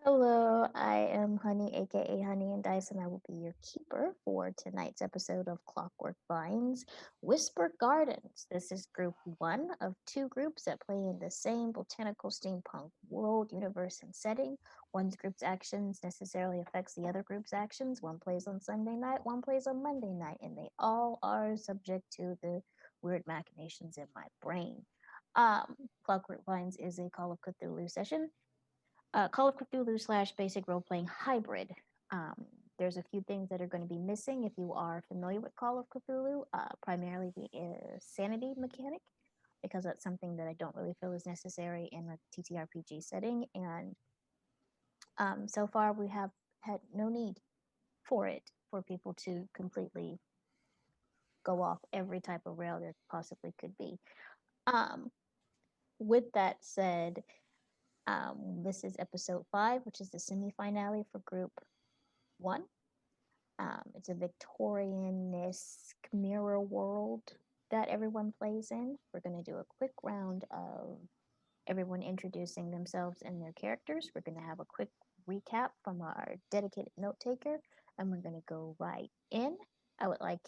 Hello, I am Honey, aka Honey and Dice, and I will be your keeper for tonight's episode of Clockwork Vines Whisper Gardens. This is group one of two groups that play in the same botanical steampunk world, universe, and setting. One group's actions necessarily affects the other group's actions. One plays on Sunday night, one plays on Monday night, and they all are subject to the weird machinations in my brain. Clockwork Vines is a Call of Cthulhu session. Call of Cthulhu slash basic role playing hybrid. Um, there's a few things that are going to be missing if you are familiar with Call of Cthulhu, primarily the sanity mechanic, because that's something that I don't really feel is necessary in a TTRPG setting. And so far, we have had no need for it for people to completely go off every type of rail there possibly could be. Um, with that said, this is episode 5, which is the semi finale for group 1. It's a Victorian-esque mirror world that everyone plays in. We're going to do a quick round of everyone introducing themselves and their characters. We're going to have a quick recap from our dedicated note taker, and we're going to go right in. I would like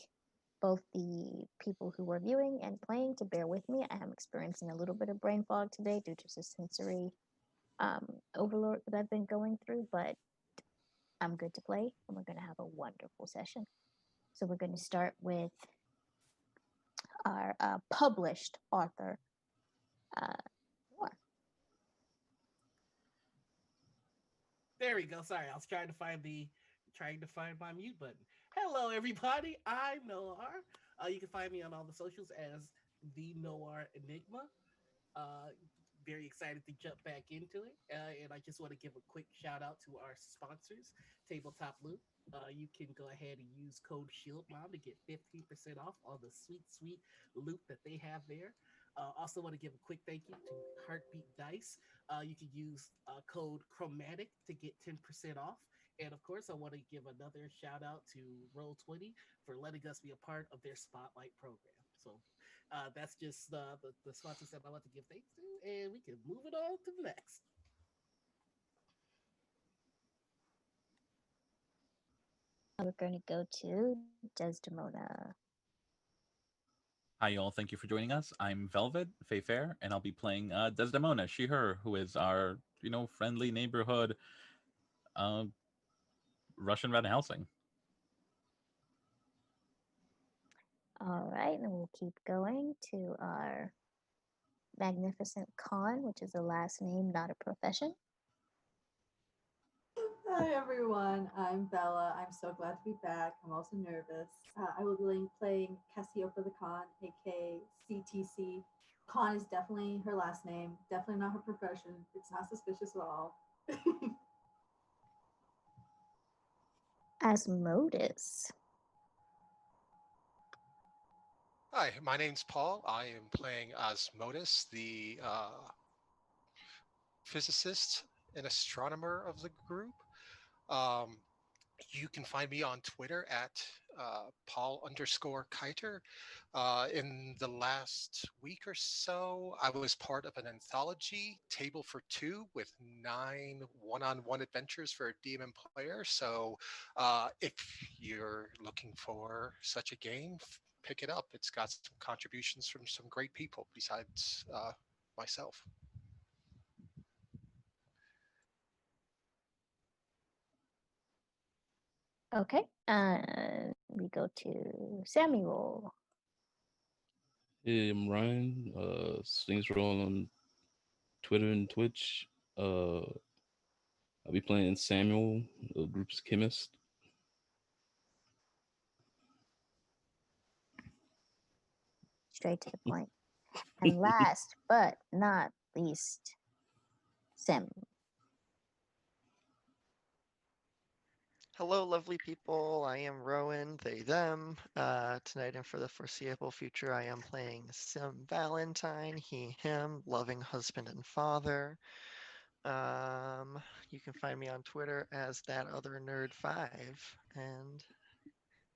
both the people who are viewing and playing to bear with me. I am experiencing a little bit of brain fog today due to the sensory overload that I've been going through, but I'm good to play, and we're going to have a wonderful session. So we're going to start with our published author. Uh, There we go. Sorry, I was trying to find my mute button. Hello, everybody. I'm Noir. You can find me on all the socials as the Noir Enigma. Uh, Very excited to jump back into it. And I just want to give a quick shout out to our sponsors, Tabletop Loot. You can go ahead and use code SHIELDMOM to get 15% off all the sweet loot that they have there. Also, want to give a quick thank you to Heartbeat Dice. You can use code Chromatic to get 10% off. And of course, I want to give another shout out to Roll20 for letting us be a part of their Spotlight program. So that's just the sponsors that I want to give thanks to, and we can move it on to the next. we're going to go to Desdemona. Hi, y'all. Thank you for joining us. I'm Velvet Fair, and I'll be playing Desdemona, she/her, who is our, friendly neighborhood uh, Russian Van Helsing. All right, and we'll keep going to our magnificent Khan, which is a last name, not a profession. Hi everyone, I'm Bella. I'm so glad to be back. I'm also nervous. I will be playing Cassiopeia the Khan, aka CTC. Khan is definitely her last name, definitely not her profession. It's not suspicious at all. Asmodeus. Hi, my name's Paul. I am playing Osmotus, the physicist and astronomer of the group. Um, you can find me on Twitter at Paul_Kiter. In the last week or so, I was part of an anthology, Table for Two, with 9 one-on-one adventures for a DM player. So if you're looking for such a game, pick it up. It's got some contributions from some great people besides myself. Okay, we go to Samuel. Hey, I'm Ryan. Things roll on Twitter and Twitch. I'll be playing Samuel, the group's chemist. Straight to the point. And last but not least, Sam. Hello, lovely people. I am Rowan, they, them. Tonight and for the foreseeable future, I am playing Sim Valentine, he, him, loving husband and father. You can find me on Twitter as that other nerd 5. And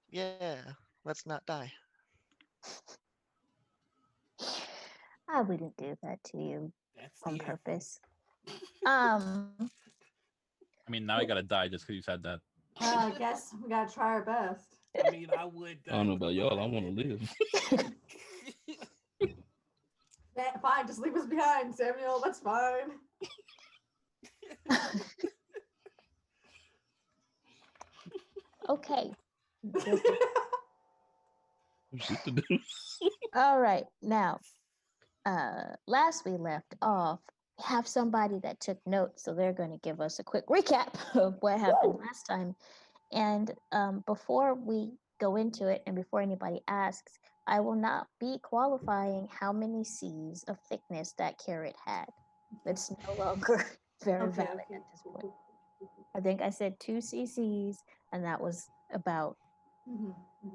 yeah, let's not die. I wouldn't do that to you That's on the anthem. purpose. Um, I mean, now I gotta die just because you said that. I guess we gotta try our best. I mean, I would I don't know with a about y'all. I live want to live. Fine, just leave us behind, Samuel. That's fine. okay. Shit to do. All right. Now, last we left off, we have somebody that took notes, so they're going to give us a quick recap of what happened last time. And before we go into it, and before anybody asks, I will not be qualifying how many C's of thickness that carrot had. It's no longer very valid at this point. I think I said 2 cc's, and that was about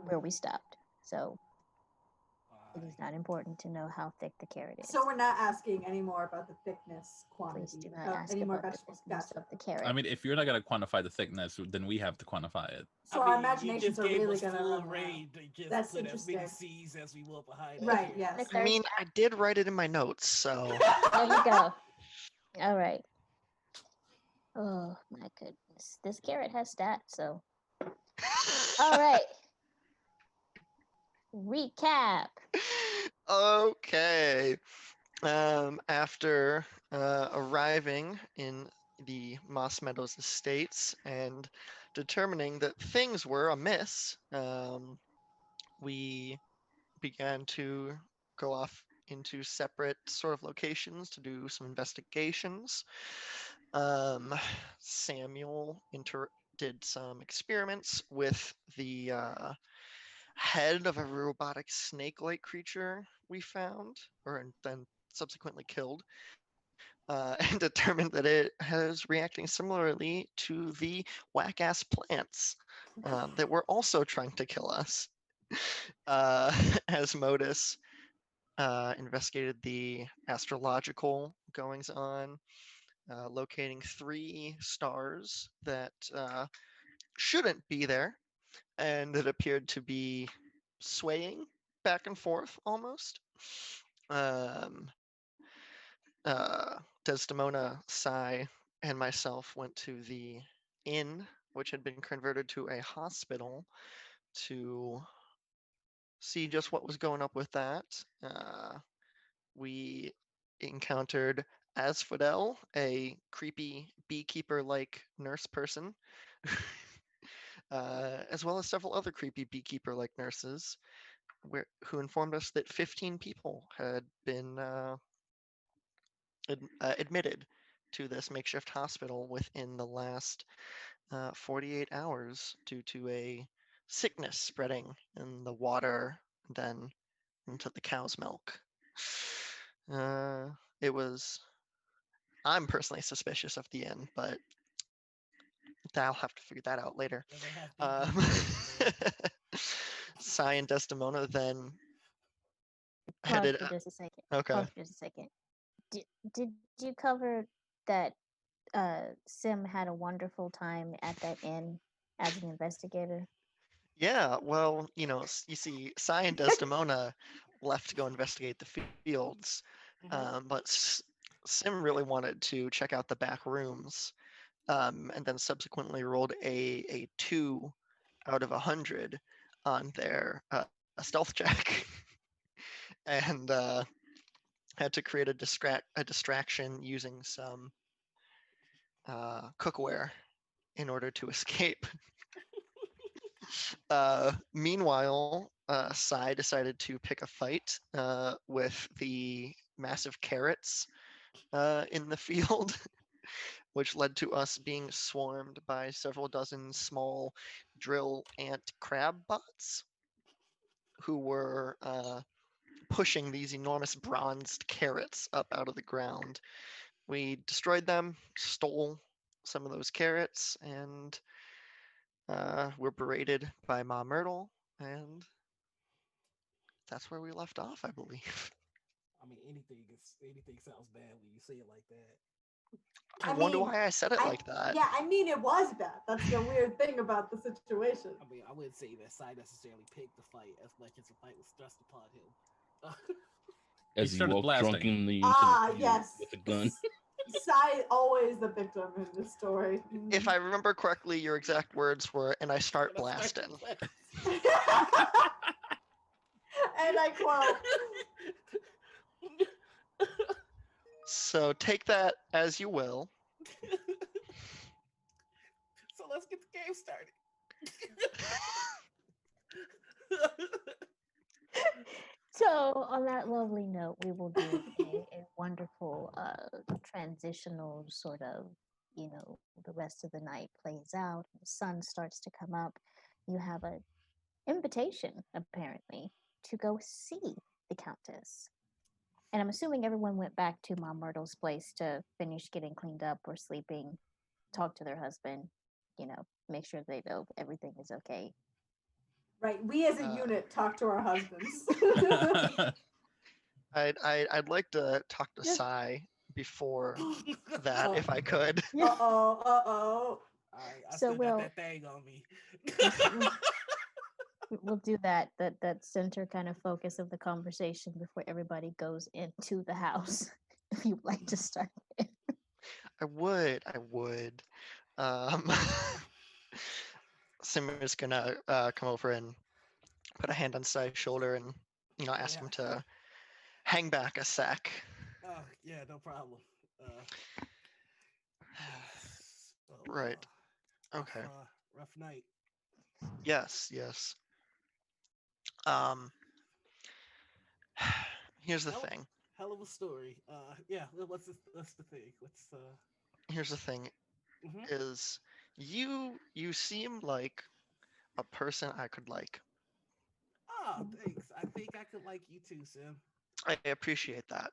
where we stopped. So it is not important to know how thick the carrot is. So we're not asking any more about the thickness quantity. Please do not ask any more about the vegetables. thickness Gotcha. of the carrot. I mean, if you're not gonna quantify the thickness, then we have to quantify it. So our imaginations are really gonna full run range. wild. Just That's put as many interesting. C's as we will behind it. Right, yes. Like I mean, there's- I did write it in my notes, so there you go. All right. Oh my goodness. This carrot has stats, so. All right. Recap. Okay. After arriving in the Moss Meadows estates and determining that things were amiss, we began to go off into separate sort of locations to do some investigations. Samuel did some experiments with the head of a robotic snake-like creature we found, or then subsequently killed, and determined that it was reacting similarly to the whack-ass plants that were also trying to kill us. As Modus investigated the astrological goings on, locating 3 stars that shouldn't be there, and that appeared to be swaying back and forth almost. Um, Desdemona, Sai, and myself went to the inn, which had been converted to a hospital, to see just what was going up with that. We encountered Asphodel, a creepy beekeeper-like nurse person, as well as several other creepy beekeeper-like nurses, who informed us that 15 people had been admitted to this makeshift hospital within the last 48 hours due to a sickness spreading in the water, then into the cow's milk. It was. I'm personally suspicious of the inn, but I'll have to figure that out later. Yeah, they have Sai and Desdemona then Pause headed. for just a second. Okay. Pause for just a second. Did you cover that Sim had a wonderful time at that inn as an investigator? Yeah, well, you see, Sai and Desdemona left to go investigate the fields, but Sim really wanted to check out the back rooms, and then subsequently rolled a 2 out of 100 on their stealth check, and had to create a distraction using some cookware in order to escape. Meanwhile, Sai decided to pick a fight with the massive carrots in the field, which led to us being swarmed by several dozen small drill ant crab bots who were pushing these enormous bronzed carrots up out of the ground. We destroyed them, stole some of those carrots, and were berated by Ma Myrtle, and that's where we left off, I believe. I mean, anything sounds bad when you say it like that. I wonder why I said it like that. Yeah, I mean, it was bad. That's the weird thing about the situation. I mean, I wouldn't say that Sai necessarily picked the fight as much as the fight was thrust upon him. As he started walked blasting. drunkenly into the field yes. with a gun. Sai always the victim in this story. If I remember correctly, your exact words were, "And I start And I start to blasting." blast. And I quote, So take that as you will. So let's get the game started. So, on that lovely note, we will do a wonderful transitional sort of, the rest of the night plays out, the sun starts to come up. You have an invitation, apparently, to go see the Countess. And I'm assuming everyone went back to Mom Myrtle's place to finish getting cleaned up or sleeping, talk to their husband, make sure they know everything is okay. right, we as a Uh, unit talk to our husbands. I'd like to talk to Yeah. Sai before that, if I could. Uh-oh. I So still got that thing on me. we'll do that center kind of focus of the conversation before everybody goes into the house. If you'd like to start there. I would. Um, Simmer's gonna come over and put a hand on Sai's shoulder and ask him Yeah. to hang back a sec. Oh yeah, no problem. So, Right. Okay. rough night. Yes. Um, here's the Hell, thing. hell of a story. Yeah. What's the thing? Here's the thing. Mhm. Is you seem like a person I could like. Oh, thanks. I think I could like you too, Sim. I appreciate that.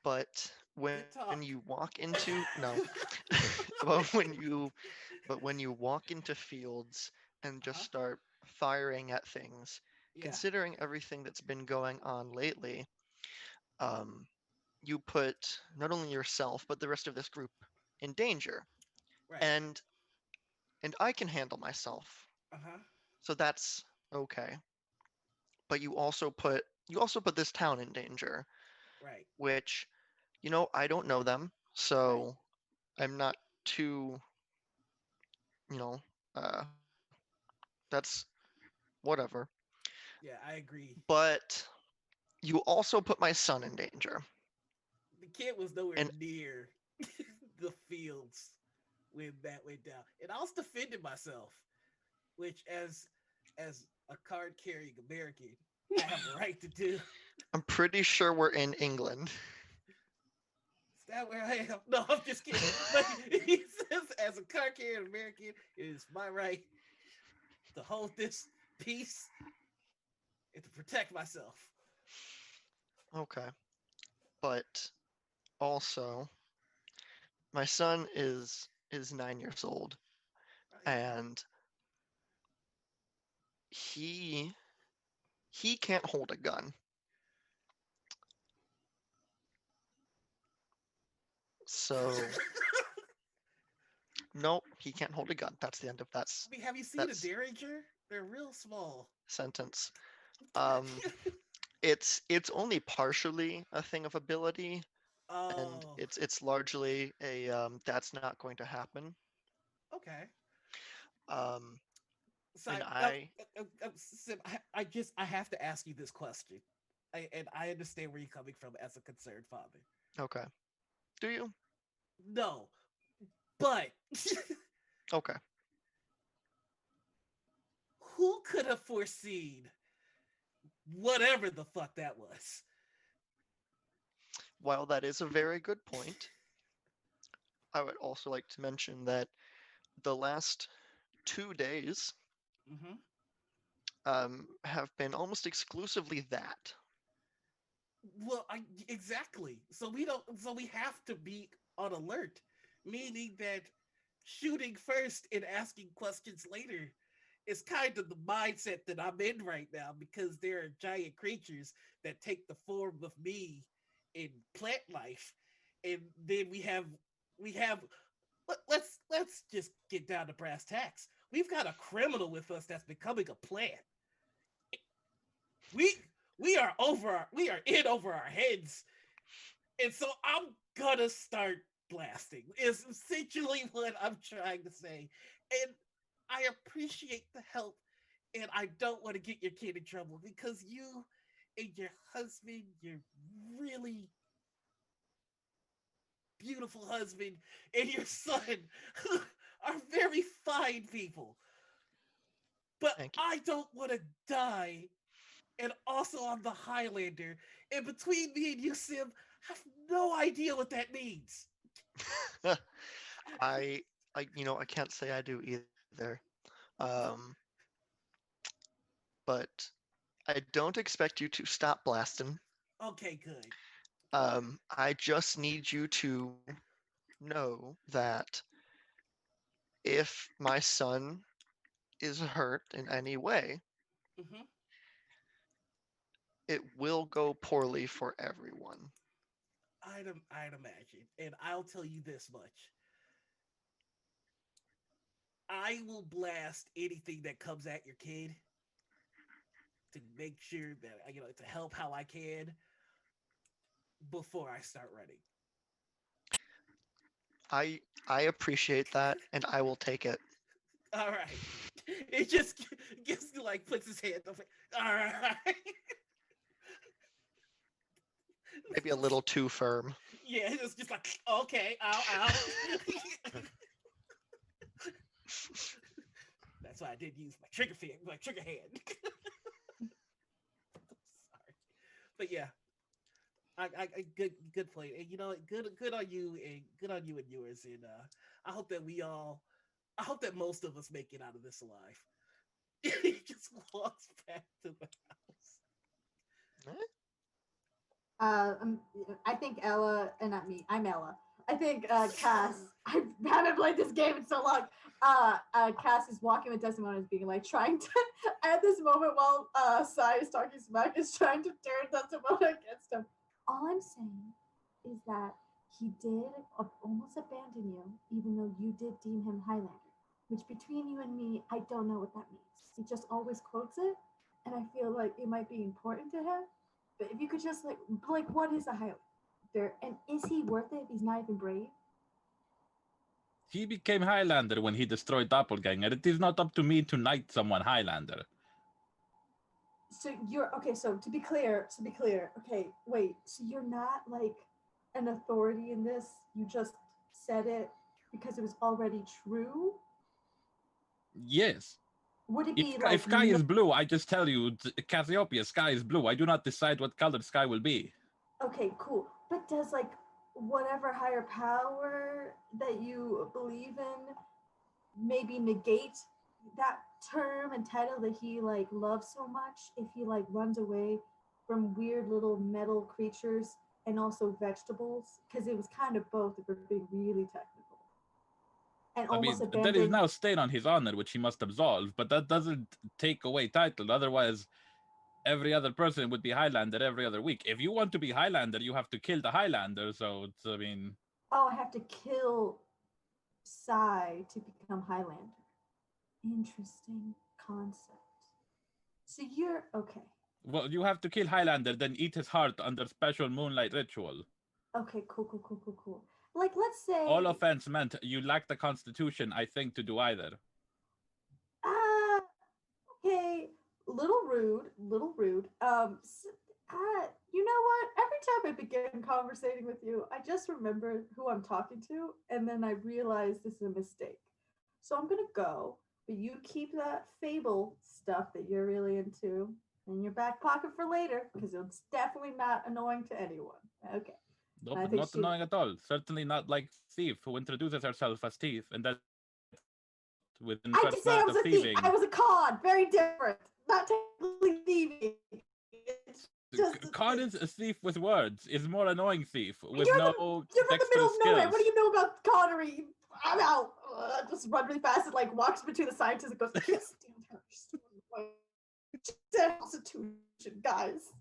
But when Good you talk. walk into no, but when you walk into fields and just Uh-huh. start firing at things, Yeah. considering everything that's been going on lately, um, you put not only yourself but the rest of this group in danger. Right. And I can handle myself, Uh-huh. so that's okay. But you also put this town in danger, Right. which I don't know them, Right. so I'm not too you know uh that's whatever. Yeah, I agree. But you also put my son in danger. The kid was nowhere And near the fields when that went down. And I was defending myself, which as a card carrying American, I have a right to do. Is I'm pretty sure we're in England. that where I am? No, I'm just kidding. But he says, as a card carrying American, it is my right to hold this peace and to protect myself. Okay. But also, my son is 9 years old, Right. and he he can't hold a gun. So no, he can't hold a gun. That's the end of I mean, have you seen a that's Derringer? They're real small. sentence. Um, it's only partially a thing of ability, and Oh, it's largely a that's not going to happen. okay. Um, So and I Sim, I have to ask you this question, and I understand where you're coming from as a concerned father. okay. Do you? No, but Okay. who could have foreseen whatever the fuck that was? While that is a very good point, I would also like to mention that the last 2 days Mm-hmm. have been almost exclusively that. Well, exactly. So we don't. So we have to be on alert, meaning that shooting first and asking questions later is kind of the mindset that I'm in right now because there are giant creatures that take the form of me in plant life, and then we have. Let's just get down to brass tacks. We've got a criminal with us that's becoming a plant. We we are in over our heads And so I'm gonna start blasting, is essentially what I'm trying to say. And I appreciate the help, and I don't want to get your kid in trouble because you and your husband, your really beautiful husband, and your son are very fine people. But Thank I don't want to die. And also, I'm the Highlander. And between me and you, Sim, I have no idea what that means. you. I, I can't say I do either. Um, but I don't expect you to stop blasting. Okay, good. I just need you to know that if my son is hurt in any way, Hmm. it will go poorly for everyone. I'd imagine. And I'll tell you this much. I will blast anything that comes at your kid to make sure that, to help how I can before I start running. I appreciate that, and I will take it. All right. It just gets like puts his hand up. All right. Maybe a little too firm. Yeah, it's just like okay, ow. That's why I did use my trigger hand. Sorry, but yeah, I good play, and good on you, and good on you and yours, and I hope that I hope that most of us make it out of this alive. He just walks back to the house. Eh? Um, I think Ella, and not me, I'm Ella. I think Cass, I haven't played this game in so long. Cass is walking with Desdemona, is being like trying to, at this moment while Sai is talking smack, is trying to turn Desdemona against him. All I'm saying is that he did almost abandon you, even though you did deem him Highlander. Which between you and me, I don't know what that means. He just always quotes it, and I feel like it might be important to him. But if you could just like what is a Highlander, and is he worth it if he's not even brave? He became Highlander when he destroyed Doppelganger. It is not up to me to knight someone Highlander. So you're okay. So to be clear, okay, wait. So you're not like an authority in this. You just said it because it was already true. Yes. Would it If, be if like sky is blue, I just tell you, Cassiopeia, sky is blue. I do not decide what color sky will be. okay, cool. But does like whatever higher power that you believe in maybe negate that term and title that he like loves so much if he like runs away from weird little metal creatures and also vegetables? Because it was kind of both if we're being really technical. And I almost mean, there is abandoned. now a stain on his honor, which he must absolve, but that doesn't take away title. Otherwise, every other person would be Highlander every other week. If you want to be Highlander, you have to kill the Highlander. So, I mean, Oh, I have to kill Psy to become Highlander. Interesting concept. So you're okay. well, you have to kill Highlander, then eat his heart under special moonlight ritual. Okay, cool. Like, let's say, All offense meant you lack the constitution, I think, to do either. uh, okay, little rude. You know what? Every time I begin conversating with you, I just remember who I'm talking to, and then I realize this is a mistake. So I'm gonna go, but you keep that fable stuff that you're really into in your back pocket for later, because it's definitely not annoying to anyone. Okay. And I Nope, think not she, annoying at all. Certainly not like Thief, who introduces herself as Thief, and then within the I first did say I act was of a thief. I thieving, was a con. Very different. Not technically thieving. It's just Khan is a thief with words, is more annoying Thief, with you're no in the middle dexterous of nowhere. skills. What do you know about connery? I'm out. Just run really fast and like walks between the scientists and goes, yes, damn her. Constitution, guys.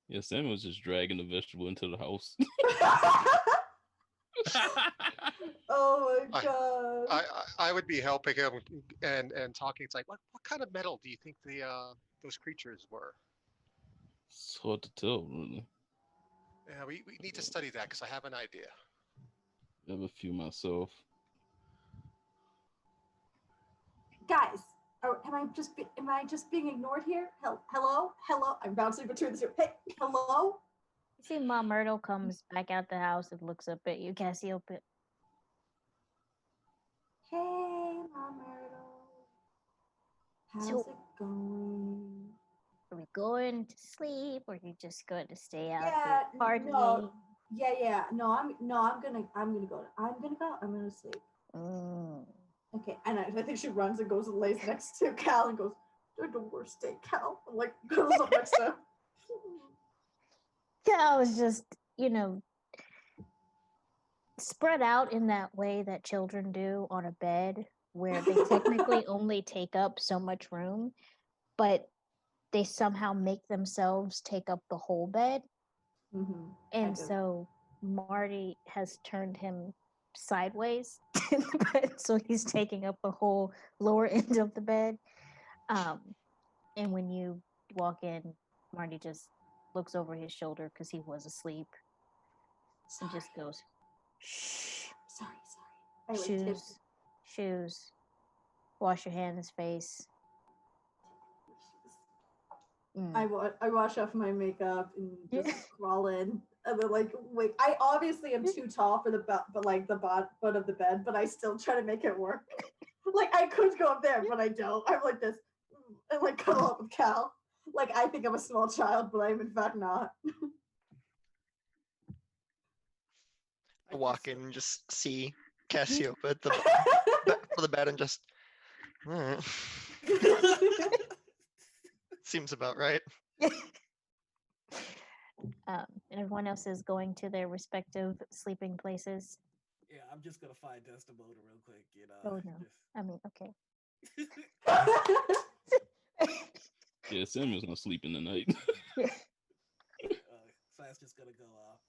Yeah, Samuel's just dragging the vegetable into the house. Oh my I, god. I would be helping him and talking. It's like, what kind of metal do you think the those creatures were? It's hard to tell, really. Yeah, we need to study that because I have an idea. I have a few myself. Guys, am I just being ignored here? Hello? I'm bouncing between the two. Hey, hello? You see Mom Myrtle comes back out the house and looks up at you, Cassiope. Hey, Mom Myrtle. How's So, it going? are we going to sleep, or are you just going to stay out here Yeah, partying? no. Yeah. I'm gonna sleep. Mm. Okay, and I think she runs and goes and lays next to Cal and goes, "You're the worst day, Cal." I'm like, goes up next to him. Cal was just, spread out in that way that children do on a bed, where they technically only take up so much room, but they somehow make themselves take up the whole bed. Mm-hmm. And so Marty has turned him sideways in the bed, so he's taking up the whole lower end of the bed. Um, and when you walk in, Marty just looks over his shoulder because he was asleep and just goes, "Shh, Sorry. I like tip. shoes, wash your hands, face." Mm. I wash off my makeup and Yeah. just crawl in. And then like wait, I obviously am too tall for the but like the butt of the bed, but I still try to make it work. Like I could go up there, but I don't. I'm like this and like cuddle up with Cal. Like I think I'm a small child, but I'm in fact not. I Walk guess in and just see Cassiope at the for the bed and just. "Alright." Seems about right. And everyone else is going to their respective sleeping places. yeah, I'm just gonna find Desdemona real quick. Oh no. I mean, okay. Yeah, Samuel's not sleeping tonight. So that's just gonna go off.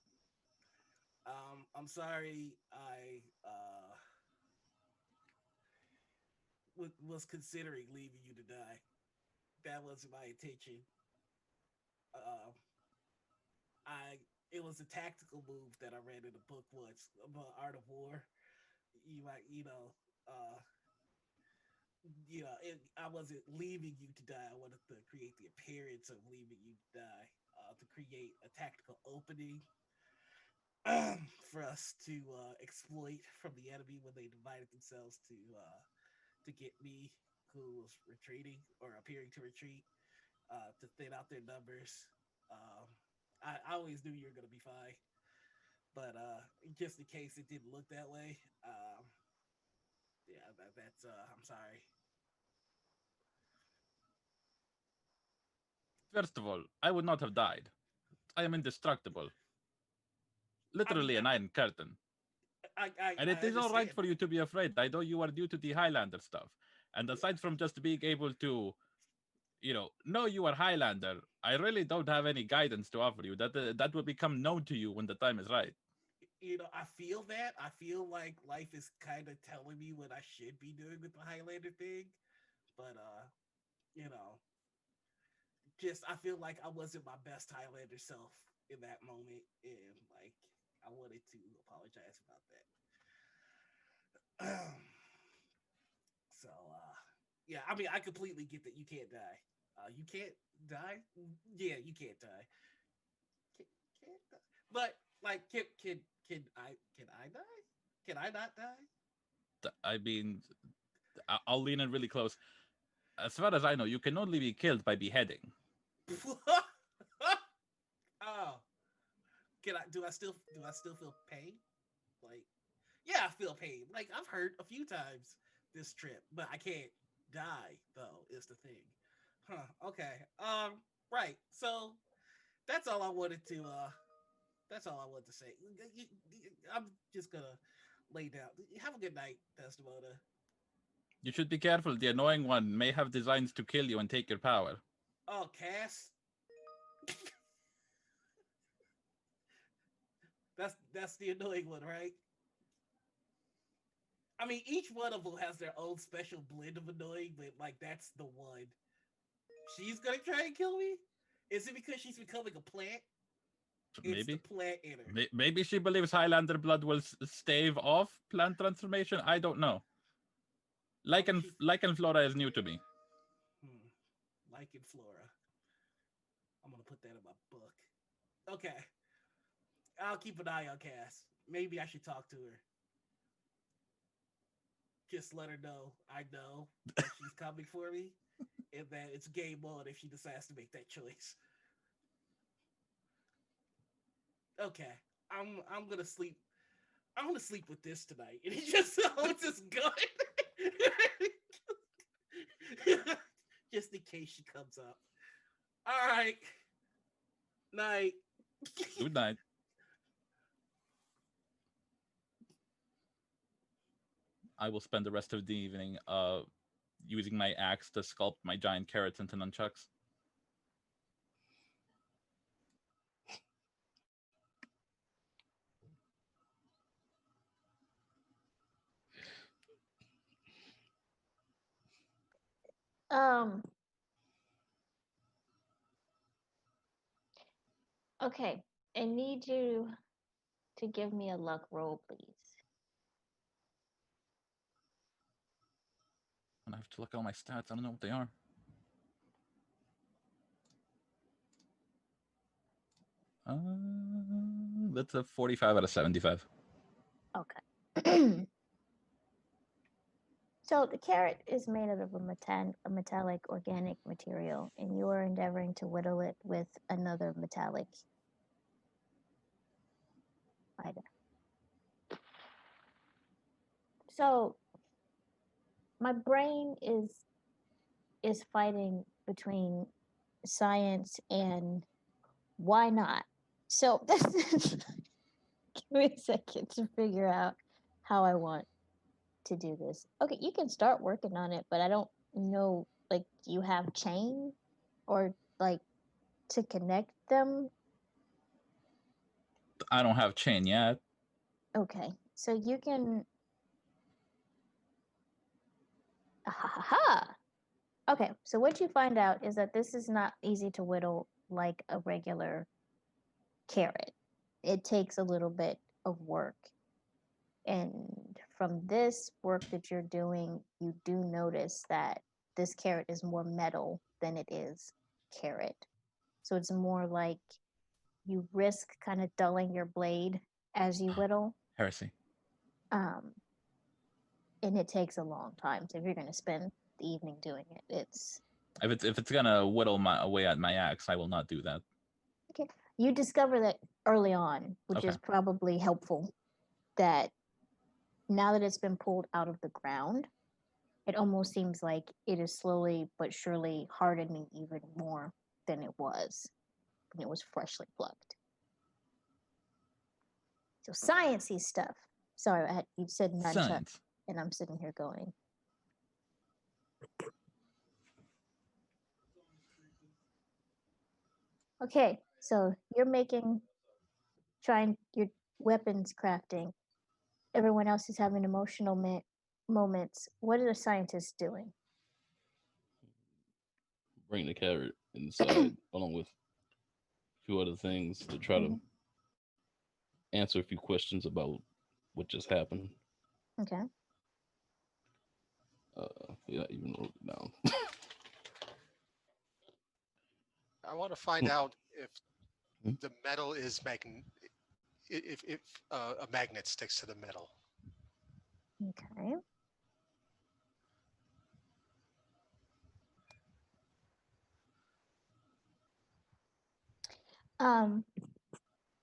I'm sorry. I was considering leaving you to die. That wasn't my intention. Uh, I it was a tactical move that I read in a book once about Art of War. You might, I wasn't leaving you to die. I wanted to create the appearance of leaving you to die, to create a tactical opening for us to exploit from the enemy when they divided themselves to get me, who was retreating or appearing to retreat, to thin out their numbers. Um, I always knew you were gonna be fine, but just in case it didn't look that way, yeah, that's I'm sorry. First of all, I would not have died. I am indestructible. I mean, Literally an iron curtain. And I it is all right understand. for you to be afraid. I know you are due to the Highlander stuff. And aside from just being able to, know you are Highlander, I really don't have any guidance to offer you. That will become known to you when the time is right. I feel that. I feel like life is kind of telling me what I should be doing with the Highlander thing, but you know, just I feel like I wasn't my best Highlander self in that moment, and like I wanted to apologize about that. So yeah, I mean, I completely get that you can't die. You can't die. Yeah, you can't die. Can't die. But like, can I die? Can I not die? I mean, I'll lean in really close. As far as I know, you can only be killed by beheading. Oh, do I still feel pain? Like, yeah, I feel pain. Like I've hurt a few times this trip, but I can't die though. Is the thing? Huh? Okay. Right. So that's all I wanted to. That's all I wanted to say. I'm just gonna lay down. Have a good night, Desdemona. You should be careful. The annoying one may have designs to kill you and take your power. Oh, Cass. That's the annoying one, right? I mean, each one of them has their own special blend of annoying, but like that's the one. She's gonna try and kill me. Is it because she's becoming a plant? It's the Maybe. plant in her. Maybe she believes Highlander blood will stave off plant transformation. I don't know. Oh, she's Lichen flora is new to me. hmm, like in Flora. I'm gonna put that in my book. Okay, I'll keep an eye on Cass. Maybe I should talk to her. Just let her know I know that she's coming for me, and that it's game on if she decides to make that choice. Okay, I'm gonna sleep. I'm gonna sleep with this tonight, and he just holds his gun, just in case she comes up. All right, night. Good night. I will spend the rest of the evening using my axe to sculpt my giant carrots into nunchucks. Um. Okay. I need you to give me a luck roll, please. And I have to look at all my stats. I don't know what they are. That's a 45 out of 75. Okay. So the carrot is made out of a metallic organic material, and you are endeavoring to whittle it with another metallic item. So my brain is fighting between science and why not. So give me a second to figure out how I want to do this. Okay, you can start working on it, but I don't know. Like, do you have chain or like to connect them? I don't have chain yet. Okay, so you can. Ha ha ha. Okay, so what you find out is that this is not easy to whittle like a regular carrot. It takes a little bit of work. And from this work that you're doing, you do notice that this carrot is more metal than it is carrot. So it's more like you risk kind of dulling your blade as you whittle. Heresy. Um, and it takes a long time. So if you're going to spend the evening doing it, it's If it's gonna whittle my away at my axe, I will not do that. okay. You discover that early on, which Okay. is probably helpful, that now that it's been pulled out of the ground, it almost seems like it is slowly but surely hardening even more than it was when it was freshly plucked. So sciencey stuff. Sorry, you said nunchuck, Science. and I'm sitting here going. Okay, so you're trying your weapons crafting. Everyone else is having emotional moments. What are the scientists doing? Bring the carrot inside along with a few other things to try to Mhm. answer a few questions about what just happened. Okay. Yeah, I even wrote it down. I want to find out if Hmm? the metal is if a magnet sticks to the metal. Okay. Um,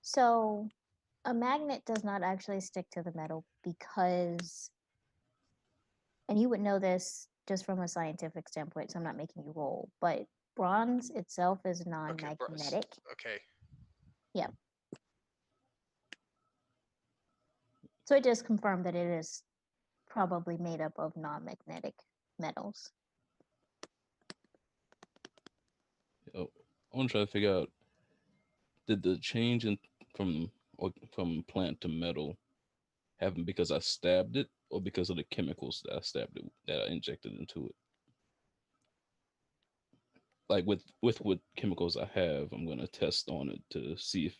so a magnet does not actually stick to the metal because, and you would know this just from a scientific standpoint, so I'm not making you roll, but bronze itself is Okay, bros. non-magnetic. Okay. Yeah. So it does confirm that it is probably made up of non-magnetic metals. Oh, I want to try to figure out, did the change in from plant to metal happen because I stabbed it, or because of the chemicals that I injected into it. Like with what chemicals I have, I'm gonna test on it to see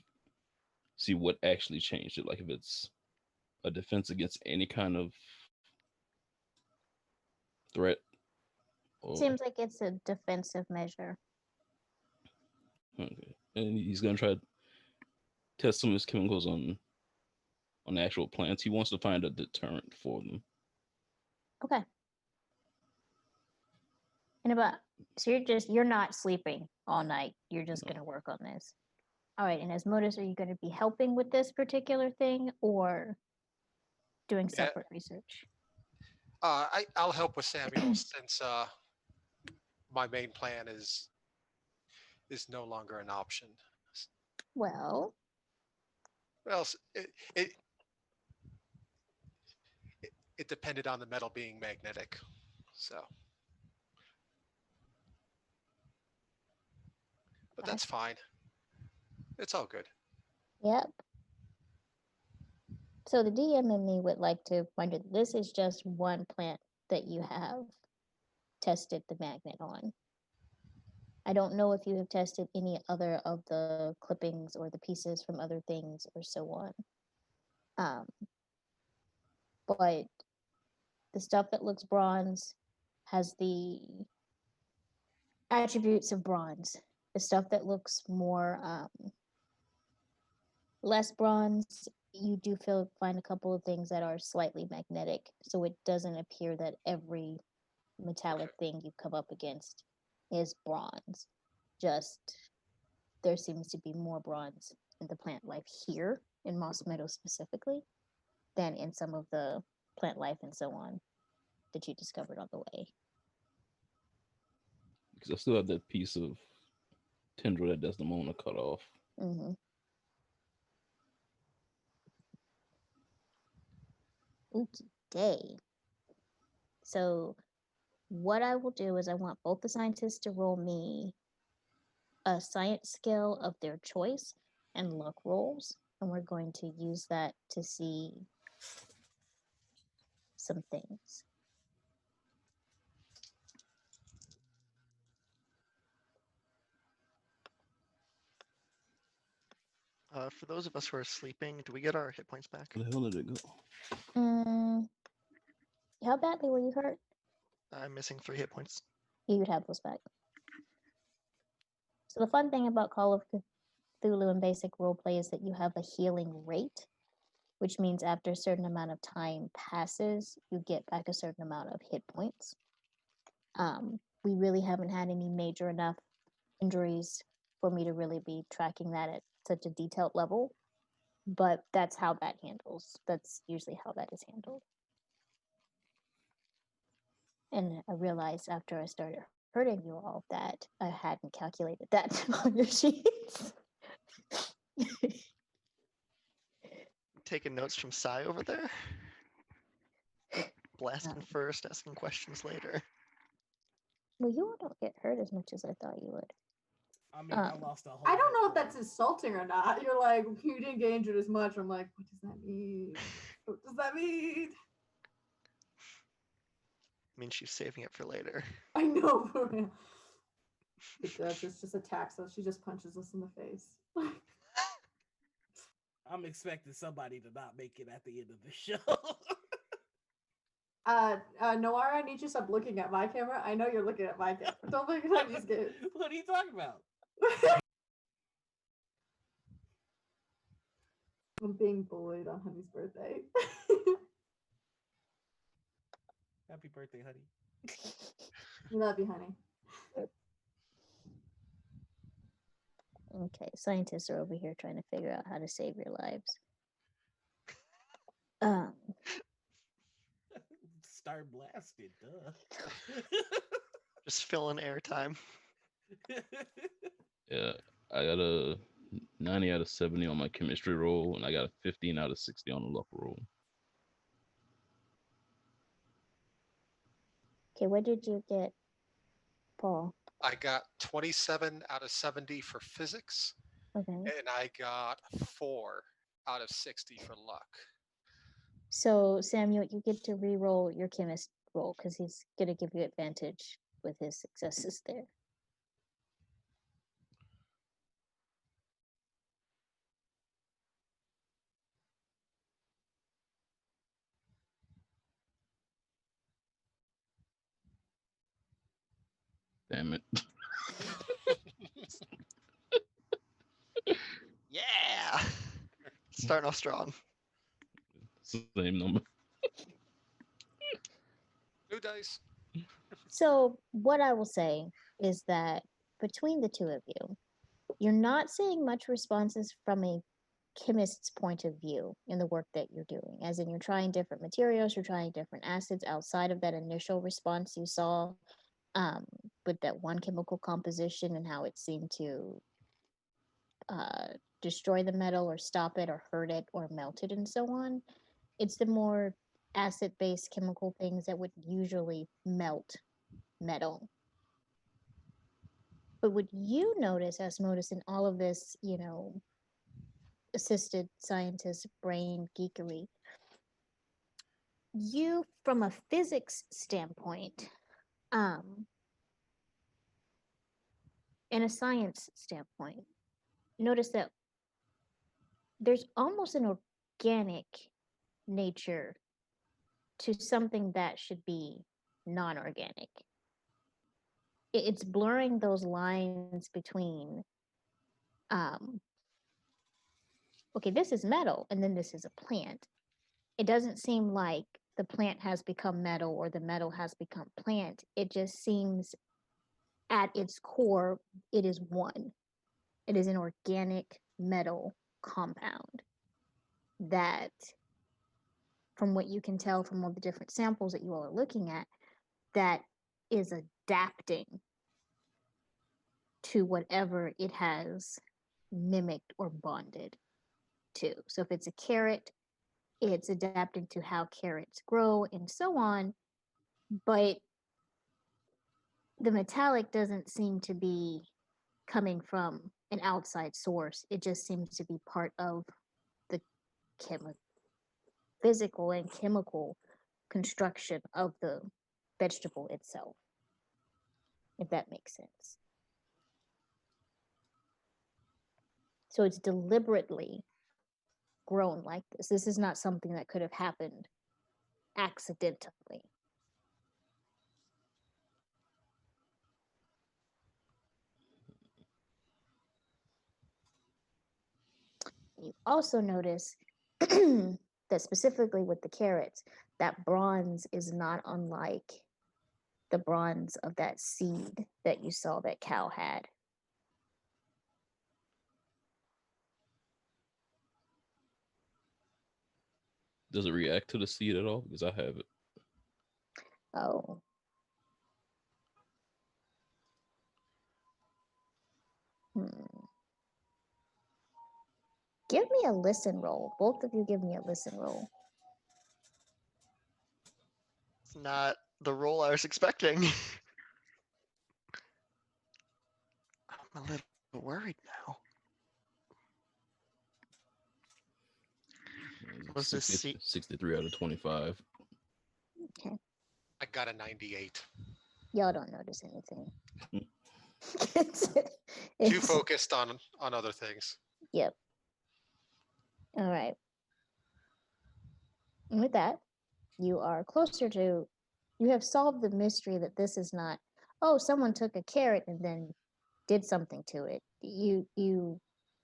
what actually changed it. Like if it's a defense against any kind of threat, or Seems like it's a defensive measure. okay. And he's gonna try to test some of his chemicals on actual plants. He wants to find a deterrent for them. Okay. And about so you're not sleeping all night. You're just No. gonna work on this. All right. And as Modus, are you gonna be helping with this particular thing or doing Yeah, separate research? I'll help with Samuel since my main plan is no longer an option. Well, Well, it depended on the metal being magnetic, so. But that's fine. It's all good. yep. So the DM and me would like to wonder this is just one plant that you have tested the magnet on. I don't know if you have tested any other of the clippings or the pieces from other things or so on. But the stuff that looks bronze has the attributes of bronze. The stuff that looks more less bronze, you do find a couple of things that are slightly magnetic, so it doesn't appear that every metallic thing you come up against is bronze. Just there seems to be more bronze in the plant life here in Moss Meadow specifically than in some of the plant life and so on that you discovered on the way. Because I still have that piece of tendril that Desdemona cut off. Mm-hmm. Okay. So what I will do is I want both the scientists to roll me a science skill of their choice and luck rolls, and we're going to use that to see some things. For those of us who are sleeping, do we get our hit points back? Where the hell did it go? How badly were you hurt? I'm missing 3 hit points. You would have those back. So the fun thing about Call of Cthulhu and basic roleplay is that you have a healing rate, which means after a certain amount of time passes, you get back a certain amount of hit points. We really haven't had any major enough injuries for me to really be tracking that at such a detailed level, but that's how that handles. That's usually how that is handled. And I realized after I started hurting you all that I hadn't calculated that on your sheets. Taking notes from Sai over there. Blasting first, asking questions later. Well, you all don't get hurt as much as I thought you would. I mean, I lost a whole. I don't know if that's insulting or not. You're like, you didn't get injured as much. I'm like, what does that mean? What does that mean? I mean, she's saving it for later. I know. It does. It's just attacks us. She just punches us in the face. I'm expecting somebody to not make it at the end of the show. Noir, I need you to stop looking at my camera. I know you're looking at my camera. Don't look at these games. What are you talking about? I'm being bullied on Honey's birthday. Happy birthday, honey. We love you, honey. Okay, scientists are over here trying to figure out how to save your lives. Start blasting, duh. Just fill in airtime. Yeah, I got a 90 out of 70 on my chemistry roll, and I got a 15 out of 60 on the luck roll. Okay, what did you get, Paul? I got 27 out of 70 for physics, Okay. and I got 4 out of 60 for luck. So Samuel, you get to re-roll your chemist roll because he's gonna give you advantage with his successes there. Damn it. Yeah. Starting off strong. Same number. New dice. So what I will say is that between the two of you, you're not seeing much responses from a chemist's point of view in the work that you're doing. As in, you're trying different materials, you're trying different acids outside of that initial response you saw um, with that one chemical composition and how it seemed to uh, destroy the metal or stop it or hurt it or melt it and so on. It's the more acid based chemical things that would usually melt metal. But what you notice, Asmodus, in all of this, assisted scientist brain geekery, you, from a physics standpoint, um, and a science standpoint, notice that there's almost an organic nature to something that should be non organic. It's blurring those lines between, um, okay, this is metal and then this is a plant. It doesn't seem like the plant has become metal or the metal has become plant. It just seems at its core, it is one. It is an organic metal compound that, from what you can tell from all the different samples that you all are looking at, that is adapting to whatever it has mimicked or bonded to. So if it's a carrot, it's adapting to how carrots grow and so on. But the metallic doesn't seem to be coming from an outside source. It just seems to be part of the chemi- physical and chemical construction of the vegetable itself, if that makes sense. So it's deliberately grown like this. This is not something that could have happened accidentally. You also notice that specifically with the carrots, that bronze is not unlike the bronze of that seed that you saw that cow had. Does it react to the seed at all? Because I have it. Oh. Hmm. Give me a listen roll. Both of you give me a listen roll. It's not the role I was expecting. I'm a little worried now. Was this 63 out of 25. Okay. I got a 98. Y'all don't notice anything. Hmm. it's, Too it's, focused on other things. yep. All right. And with that, you are closer to, you have solved the mystery that this is not, oh, someone took a carrot and then did something to it.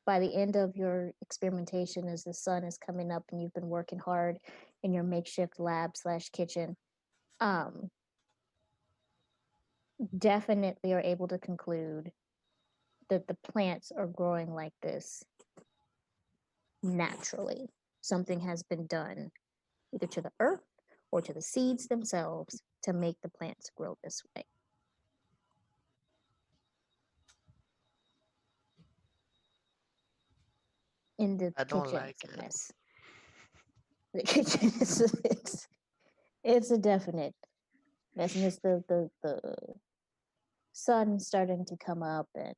By the end of your experimentation, as the sun is coming up and you've been working hard in your makeshift lab slash kitchen, um, definitely are able to conclude that the plants are growing like this naturally. Something has been done either to the earth or to the seeds themselves to make the plants grow this way. In the I don't kitchen, like it's a it. mess. The kitchen is it's a definite mess, and it's the sun starting to come up, and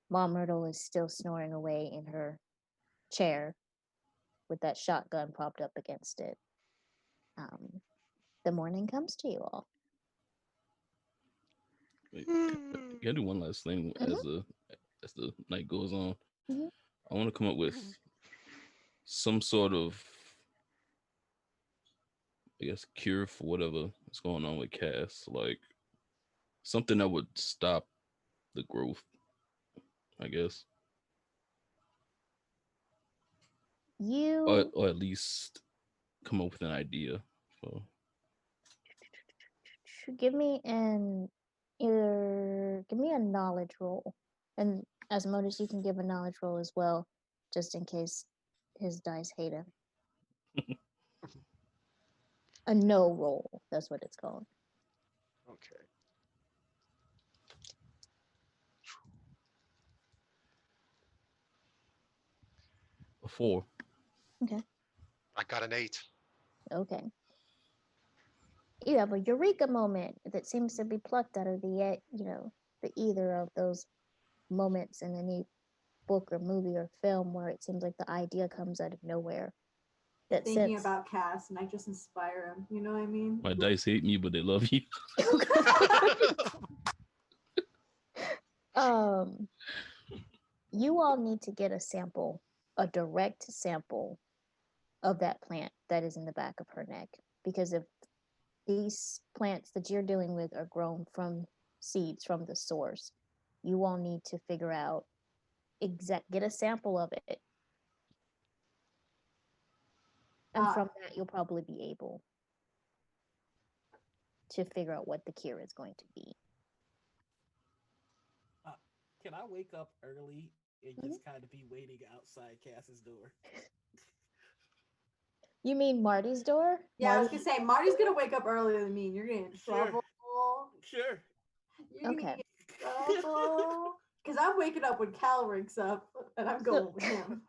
Mom Myrtle is still snoring away in her chair with that shotgun propped up against it. Um, the morning comes to you all. Wait, Hmm. can I do one last thing Hmm. as the night goes on? Hmm. I want to come up with some sort of, I guess, cure for whatever is going on with Cass. Like something that would stop the growth, I guess, You or at least come up with an idea. So should give me a knowledge roll, and as Modus, you can give a knowledge roll as well, just in case his dice hate him. A no roll, that's what it's called. Okay. a 4. Okay. I got an 8. Okay. You have a eureka moment that seems to be plucked out of the either of those moments in any book or movie or film where it seems like the idea comes out of nowhere. That Thinking sense. about Cass, and I just inspire him. You know what I mean? My dice hate me, but they love you. um, you all need to get a sample, a direct sample of that plant that is in the back of her neck, because if these plants that you're dealing with are grown from seeds from the source, you all need to figure out get a sample of it, and Uh, from that you'll probably be able to figure out what the cure is going to be. Uh, can I wake up early and Mhm. just kind of be waiting outside Cass's door? You mean Marty's door? yeah, I was Marty. gonna say Marty's gonna wake up earlier than me, and you're gonna get in Sure, trouble. sure. You're gonna Okay. get in trouble. Because I'm waking up when Cal wakes up, and I'm So going with him.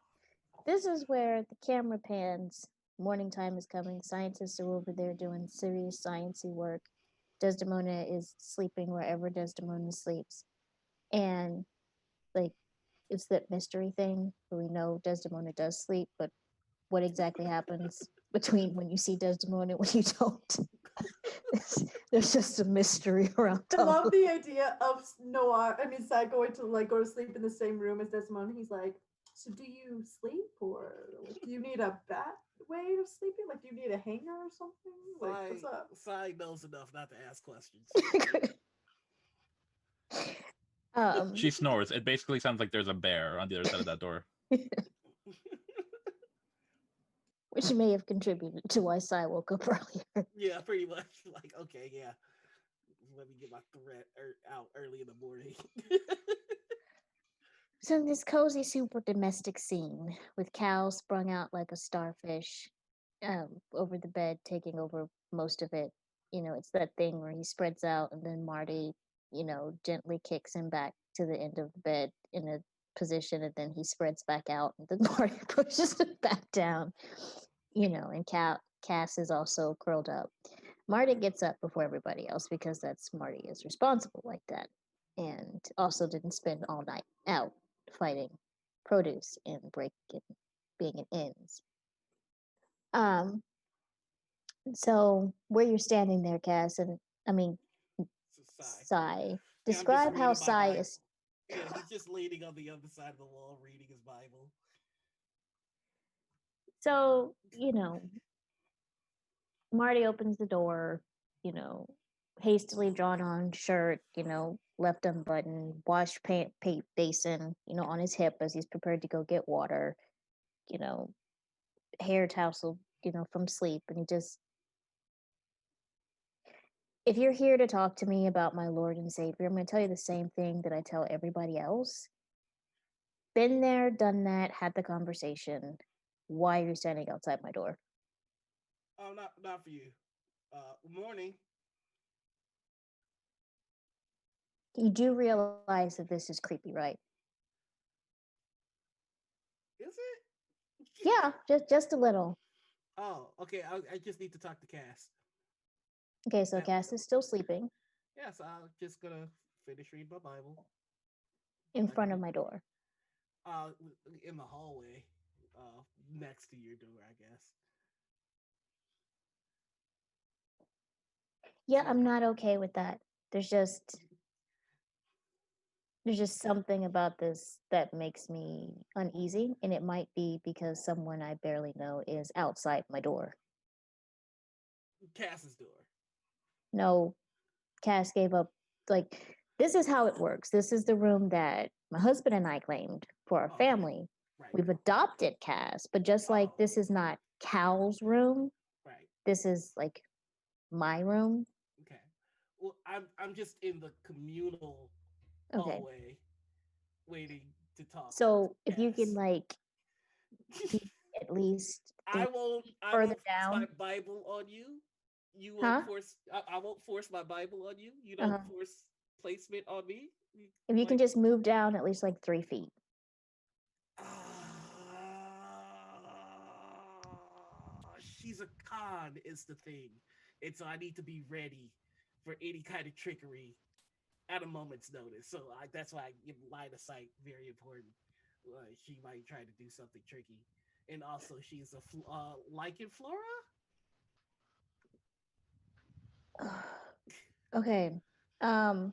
this is where the camera pans. Morning time is coming. Scientists are over there doing serious sciencey work. Desdemona is sleeping wherever Desdemona sleeps. And like it's that mystery thing where we know Desdemona does sleep, but what exactly happens between when you see Desdemona and when you don't? There's just a mystery around I all love of the idea of Noir. I mean, Sai going to like go to sleep in the same room as Desmond. He's like, "So do you sleep, or like, do you need a bad way of sleeping? Like, do you need a hanger or something? Like, what's up?" Sai knows enough not to ask questions. um She snores. It basically sounds like there's a bear on the other side of that door. which may have contributed to why Sai woke up earlier. Yeah, pretty much. Like, okay, yeah. Let me get my threat out early in the morning. So in this cozy, super domestic scene with Cal sprung out like a starfish over the bed, taking over most of it. It's that thing where he spreads out and then Marty, gently kicks him back to the end of the bed in a position and then he spreads back out and then Marty pushes him back down. And Cass is also curled up. Marty gets up before everybody else because that's Marty is responsible like that. And also didn't spend all night out fighting produce and being in inns. Um, so where you're standing there, Cass, and I mean So Sai. Sai. Yeah, I'm just Describe how reading my Sai Bible. is. Yeah, he's just leaning on the other side of the wall reading his Bible. So Marty opens the door. Hastily drawn on shirt. Left unbuttoned. Wash paint basin. On his hip as he's prepared to go get water. You know, hair tousled. From sleep, and he just if you're here to talk to me about my Lord and Savior, I'm going to tell you the same thing that I tell everybody else. Been there, done that, had the conversation. Why are you standing outside my door? Oh, not for you. Morning. You do realize that this is creepy, right? Is it? Yeah, just a little. Oh, okay. I just need to talk to Cass. Okay, so That, Cass is still sleeping yes, I'm just gonna finish reading my Bible. in I can front of get my door. uh in the hallway, next to your door, I guess. Yeah, So I'm not okay with that. There's just there's just something about this that makes me uneasy, and it might be because someone I barely know is outside my door. Cass's door. No, Cass gave up. Like, this is how it works. This is the room that my husband and I claimed for our Okay. family. Right. We've adopted Cass, but just like Oh. this is not Cal's room, Right. this is like my room. Okay. Well, I'm just in the communal Okay. hallway waiting to talk So to if you can Cass. like be at least I 3 won't I further won't force my down. Bible on you. You won't Huh? force I won't force my Bible on you. You don't Uh-huh. force placement on me. If you can Like just move down at least like 3 feet. she's a con is the thing. And so I need to be ready for any kind of trickery at a moment's notice. So that's why I give line of sight very important. She might try to do something tricky. And also, she's a lichen flora. Okay. Um,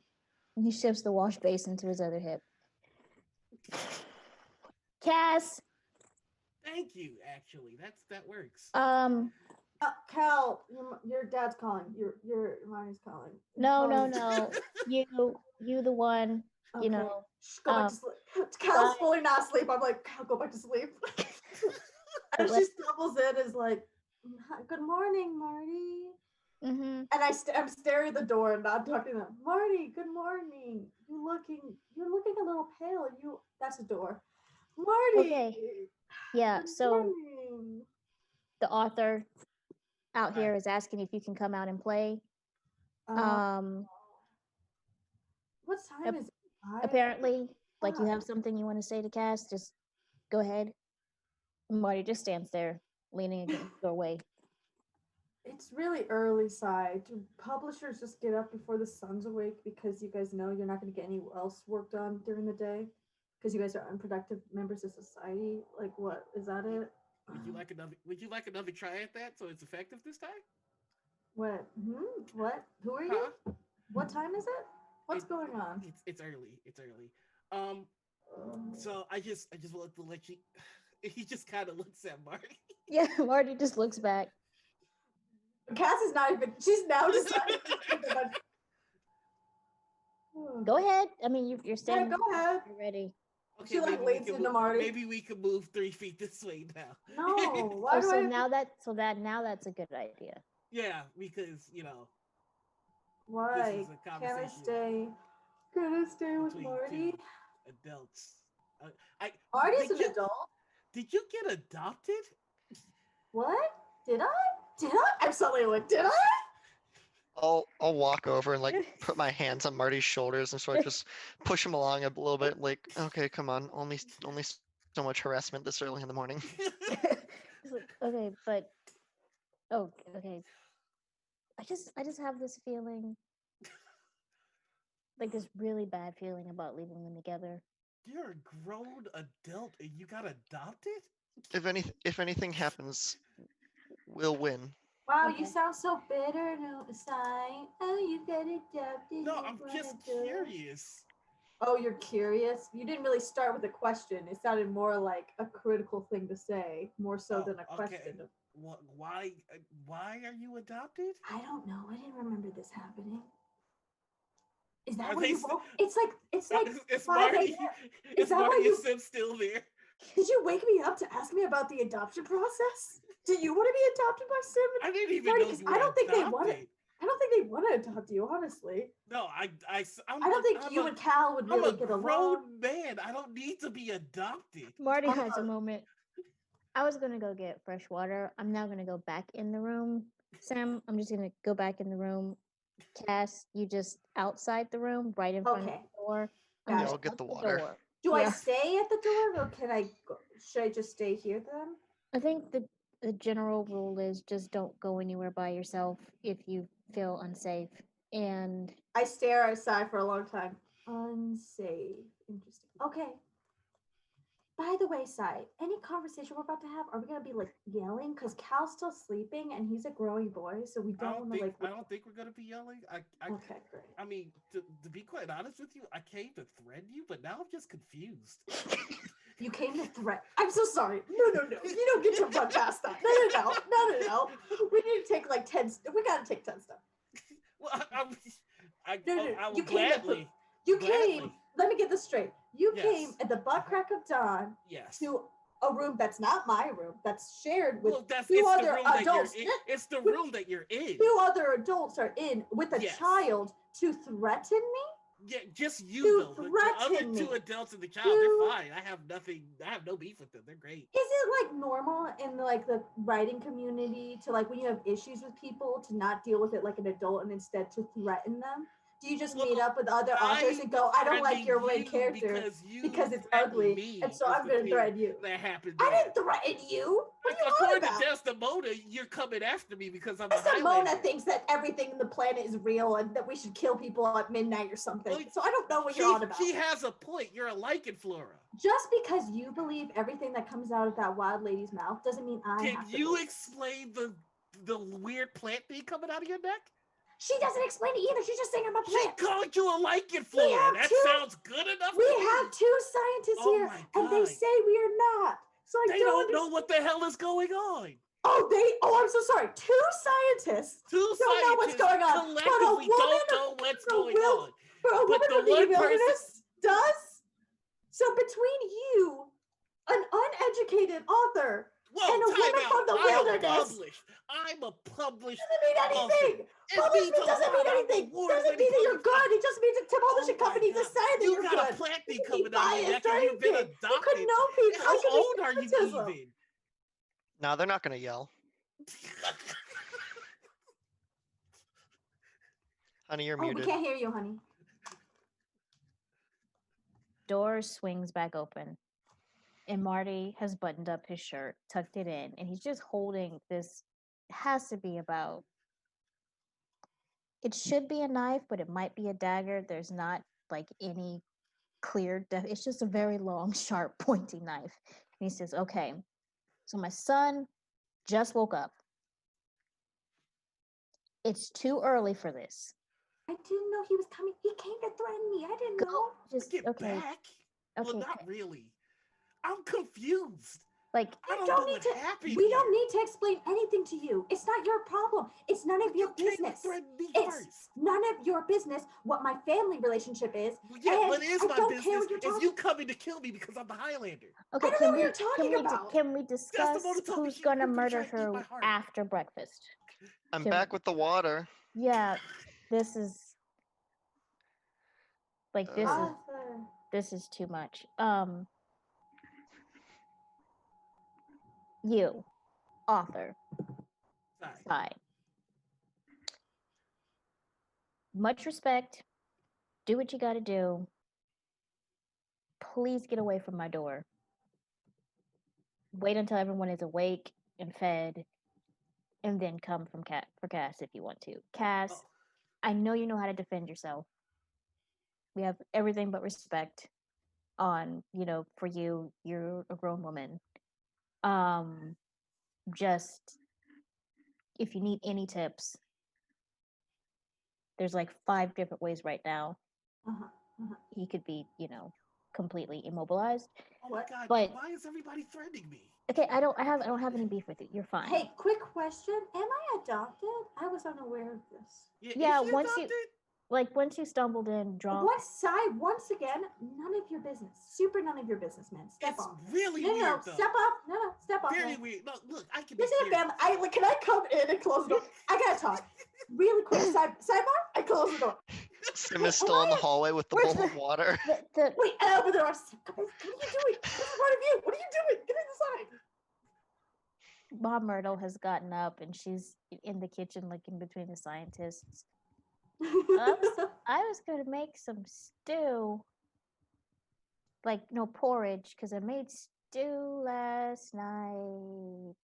he shifts the wash basin to his other hip. Cass, Thank you. Actually, that works. um, Cal, your dad's calling. Your mommy's calling. no, no, Calling. no. You the one, Okay. you know. Shh, go back Um, to sleep. Cal's but fully not asleep. I'm like, Cal, go back to sleep. And she stumbles in, is like, "Good morning, Marty." mm-hmm. And I'm staring at the door and not talking to them. Marty, good morning. You're looking a little pale. That's the door. Marty, Okay. Yeah, good so morning. the author out Right. here is asking if you can come out and play. Uh, Um, what time is it? apparently, like you Five. have something you want to say to Cass, just go ahead. Marty just stands there, leaning against the doorway. It's really early, side. Do publishers just get up before the sun's awake because you guys know you're not going to get any else work done during the day because you guys are unproductive members of society? Like, what is that it? Would you like another? Would you like another try at that so it's effective this time? What? What? Who are you? Huh? What time is it? What's It, going on? it's early. It's early. Um. So I just want to let you. He just kind of looks at Marty. Yeah, Marty just looks back. Cass is not even. She's now deciding. Go ahead. I mean, you're Yeah, standing. go ahead. You're ready. Okay, She like leans into Marty. maybe we can move 3 feet this way now. No, why Oh, do so I? now that's a good idea. Yeah, because this Why is a can't I conversation stay? Can I stay with between Marty? two adults. I Marty's did an you adult. did you get adopted? What? Did I? Did I? I'm suddenly like, did I? I'll walk over and like put my hands on Marty's shoulders and sort of just push him along a little bit. Like, okay, come on, only so much harassment this early in the morning. It's like, okay, but oh, okay. I just have this feeling, like this really bad feeling about leaving them together. You're a grown adult and you got adopted? If anything happens, we'll win. Wow, you Okay. sound so bitter, no sign. Oh, you got adopted. No, You I'm wanna just go? curious. Oh, you're curious? You didn't really start with a question. It sounded more like a critical thing to say, more so Oh, than a okay. question. Why are you adopted? I don't know. I didn't remember this happening. Is that Are what they? you woke? It's like Is 5 Marty? a.m. Is Is that why Marty and you Sim still there? did you wake me up to ask me about the adoption process? Do you want to be adopted by Sim I and didn't even Marty? know Because you I were don't think they want it. adopted. I don't think they want to adopt you, honestly. No, I don't think you and Cal would I'm really a get along. grown man. I don't need to be adopted. Marty has a moment. I was gonna go get fresh water. I'm now gonna go back in the room. Sam, I'm just gonna go back in the room. Cass, you just outside the room, right in front of Okay. the door. I'm Got Yeah, just I'll it. get out the the water. door. Do I Yeah. stay at the door or can I go? Should I just stay here then? I think the general rule is just don't go anywhere by yourself if you feel unsafe. And I stare outside for a long time. Unsafe. Interesting. Okay. By the way, Sai, any conversation we're about to have, are we gonna be like yelling? Cause Cal's still sleeping and he's a growing boy, so we don't want to like. I don't think we're gonna be yelling. Okay, great. I mean, to be quite honest with you, I came to threaten you, but now I'm just confused. You came to threat. I'm so sorry. No. You don't get to run past that. No. We need to take like 10. We gotta take 10 steps. Well, No. I will You came. gladly. You Gladly. came. Let me get this straight. You Yes. came at the butt crack of dawn Yes. to a room that's not my room. That's shared with Well, two it's the other room that adults. you're in. It's the room that you're in. Two other adults are in with a Yes. child to threaten me. Yeah, just you To though. The other threaten two me. adults and the child, To- they're fine. I have nothing. I have no beef with them. They're great. Is it like normal in like the writing community to like when you have issues with people to not deal with it like an adult and instead to threaten them? Do you just meet Well, up with other authors and go, I don't like your main threatening character you because it's threatened ugly, me and so is I'm the going to thing threaten you? That happened. I there. didn't threaten you. What are you on According about? to Desdemona, you're coming after me because I'm a Desdemona Highlander. thinks that everything in the planet is real and that we should kill people at midnight or something. Well, So I don't know what you're on about. She has a point. You're a lycanflora. Just because you believe everything that comes out of that wild lady's mouth doesn't mean I Can have to you believe. explain the weird plant thing coming out of your neck? She doesn't explain it either. She's just saying I'm a She plant. called you a lycanflora. That sounds good enough We to me. have two scientists Oh here, my and they God. say we are not. So I They don't know what the hell is going on. I'm so sorry. Two scientists Two don't know what's scientists going on. But a collectively woman don't know what's going on. But a But woman the from the one person- wilderness does. So between you, an uneducated author, Whoa, and a time woman out. from the wilderness. I'm a published Doesn't mean anything. author. It Publishment means a doesn't lot. mean I'm anything. awarded Doesn't many mean that you're published good. It just means that to publishing my company God. decide that You you're got good. a plant thing You can coming be out of your biased neck or and you've been anything. You could adopted. know people. How It could be old are you favoritism. even? No, they're not going to yell. Honey, you're Oh, we muted. can't hear you, honey. Door swings back open, and Marty has buttoned up his shirt, tucked it in, and he's just holding this. Has to be about. It should be a knife, but it might be a dagger. There's not like any clear. It's just a very long, sharp, pointy knife. And he says, "Okay, so my son just woke up. It's too early for this. I didn't know he was coming. He came to threaten me. I didn't know. Just Get okay, back? Well, okay. not really. I'm confused. Like I don't don't know need what to. happened We here. don't need to explain anything to you. It's not your problem. It's none of your You came to business. threaten me It's first. none of your business what my family relationship is. Well, yeah, and what is I my don't care business what you're is talking. you coming to kill me because I'm the Highlander. okay, I don't know what you're talking about. Can we discuss Desdemona told me who's she gonna was murder trying to eat her my heart. after breakfast? I'm Can- back with the water. Yeah, this is like Uh, this is too much. You, author, Sorry. side. Much respect. Do what you got to do. Please get away from my door. Wait until everyone is awake and fed, and then come for Cass if you want to. Cass, Oh. I know you know how to defend yourself. We have everything but respect on, for you. You're a grown woman. Just if you need any tips, there's like 5 different ways right now he could be, completely immobilized. Oh my God! But- why is everybody threatening me? Okay, I don't have any beef with you. You're fine. Hey, quick question. Am I adopted? I was unaware of this. Yeah, is she once you- adopted? once you stumbled in drunk. Once again, none of your business. Super none of your business, man. Step It's off. really No, weird though. step off. No, step off. Very man. weird. No, look, I can This be is a serious. family. Can I come in and close the door? I gotta talk. Really quick. Sidebar. I close the door. Sim is still in the hallway with the Where's bowl of water. Wait, I open the door. Guys, what are you doing? This is part of you. What are you doing? Get inside. Mom Myrtle has gotten up and she's in the kitchen looking between the scientists. I was gonna make some stew. Like no porridge, because I made stew last night.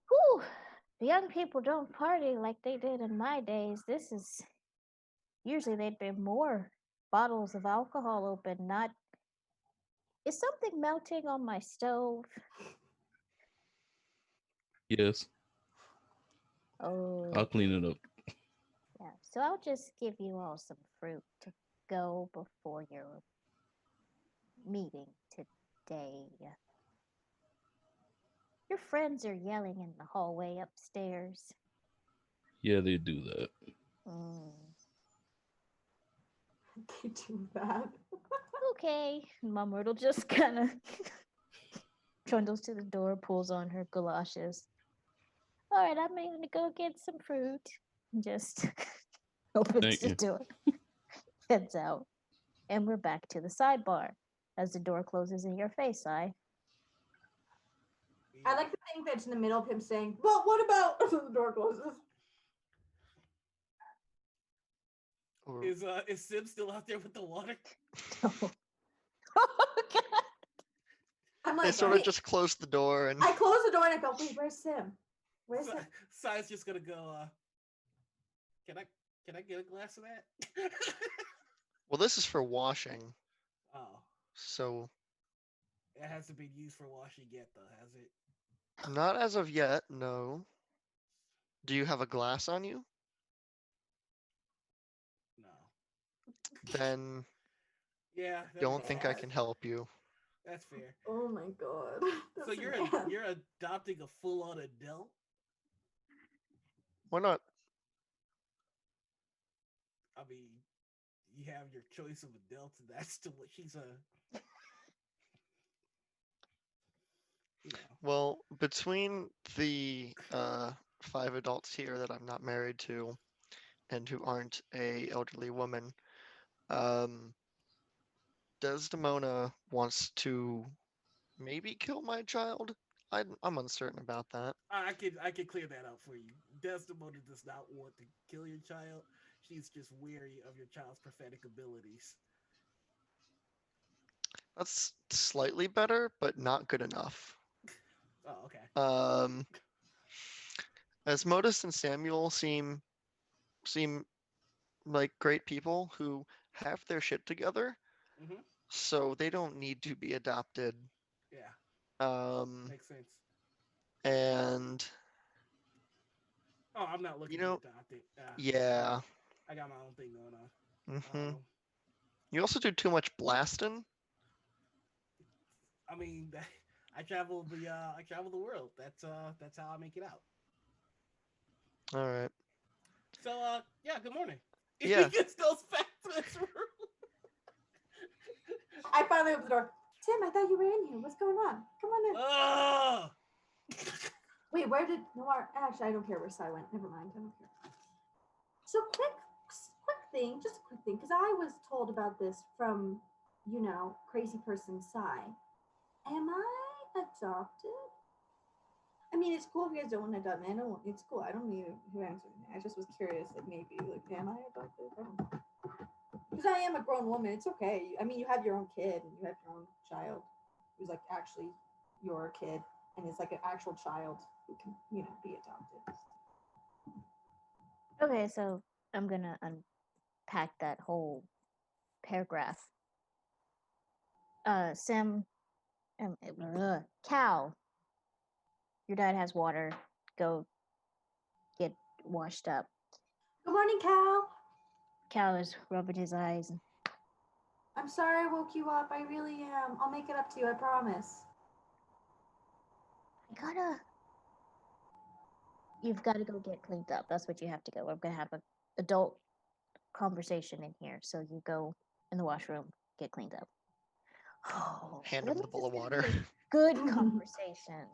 Whew. The young people don't party like they did in my days. This is usually there'd be more bottles of alcohol open, not Is something melting on my stove? Yes, Oh, I'll clean it up. yeah. So I'll just give you all some fruit to go before your meeting today. Your friends are yelling in the hallway upstairs. Yeah, they do that. Mm. They do that. Okay. Mom Myrtle just kind of trundles to the door, pulls on her galoshes. All right, I'm going to go get some fruit. Just opens Thank the you. door, heads out, and we're back to the sidebar as the door closes in your face. I like to think that's in the middle of him saying, "Well, what about?" So the door closes. Or Is Sim still out there with the water? Oh, God. I'm they like, sort of wait. just close the door and I close the door and I go, "Wait, where's Sim? Where's Sim?" Sai's just gonna go. Can I can I get a glass of that? well, this is for washing, Oh, so it hasn't been used for washing yet, though, has it? not as of yet. No. Do you have a glass on you? No. Then Yeah, that don't makes think I sense. can help you. That's fair. Oh my god. So That's bad. you're adopting a full on adult. Why not? I mean, you have your choice of adults, and that's still what she's a. You know. Well, between the 5 adults here that I'm not married to and who aren't a elderly woman, um, Desdemona wants to maybe kill my child. I'm uncertain about that. I can clear that up for you. Desdemona does not want to kill your child. She's just weary of your child's prophetic abilities. That's slightly better, but not good enough. Oh, okay. Um, Asmodus and Samuel seem like great people who have their shit together, Mm-hmm. so they don't need to be adopted. Yeah, Um, makes sense. and Oh, I'm not you looking to know, adopt it. yeah. I got my own thing going on. hmm You also do too much blasting. I mean, I travel the world. That's how I make it out. All right. Yeah. Good morning. He Yeah. just goes back to his room. I finally open the door. Tim, I thought you were in here. What's going on? Come on in. Oh. Wait, where did Noir? Actually, I don't care where Sai went. Never mind. I don't care. So quick thing, just a quick thing, because I was told about this from, crazy person Sai. Am I adopted? I mean, it's cool if you guys don't want to adopt me. I don't. It's cool. I don't need who answered me. I just was curious, like maybe, like, am I adopted? I don't know. Because I am a grown woman. It's okay. I mean, you have your own kid and you have your own child who's like actually your kid and is like an actual child who can, be adopted. Okay, so I'm going to unpack that whole paragraph. Sim, Cal, your dad has water. Go get washed up. Good morning, Cal. Cal is rubbing his eyes. I'm sorry I woke you up. I really am. I'll make it up to you. I promise. You've got to go get cleaned up. That's what you have to go. We're going to have an adult conversation in here. So you go in the washroom, get cleaned up. Oh, Hand when him is the this bowl of going to water. be a good conversation?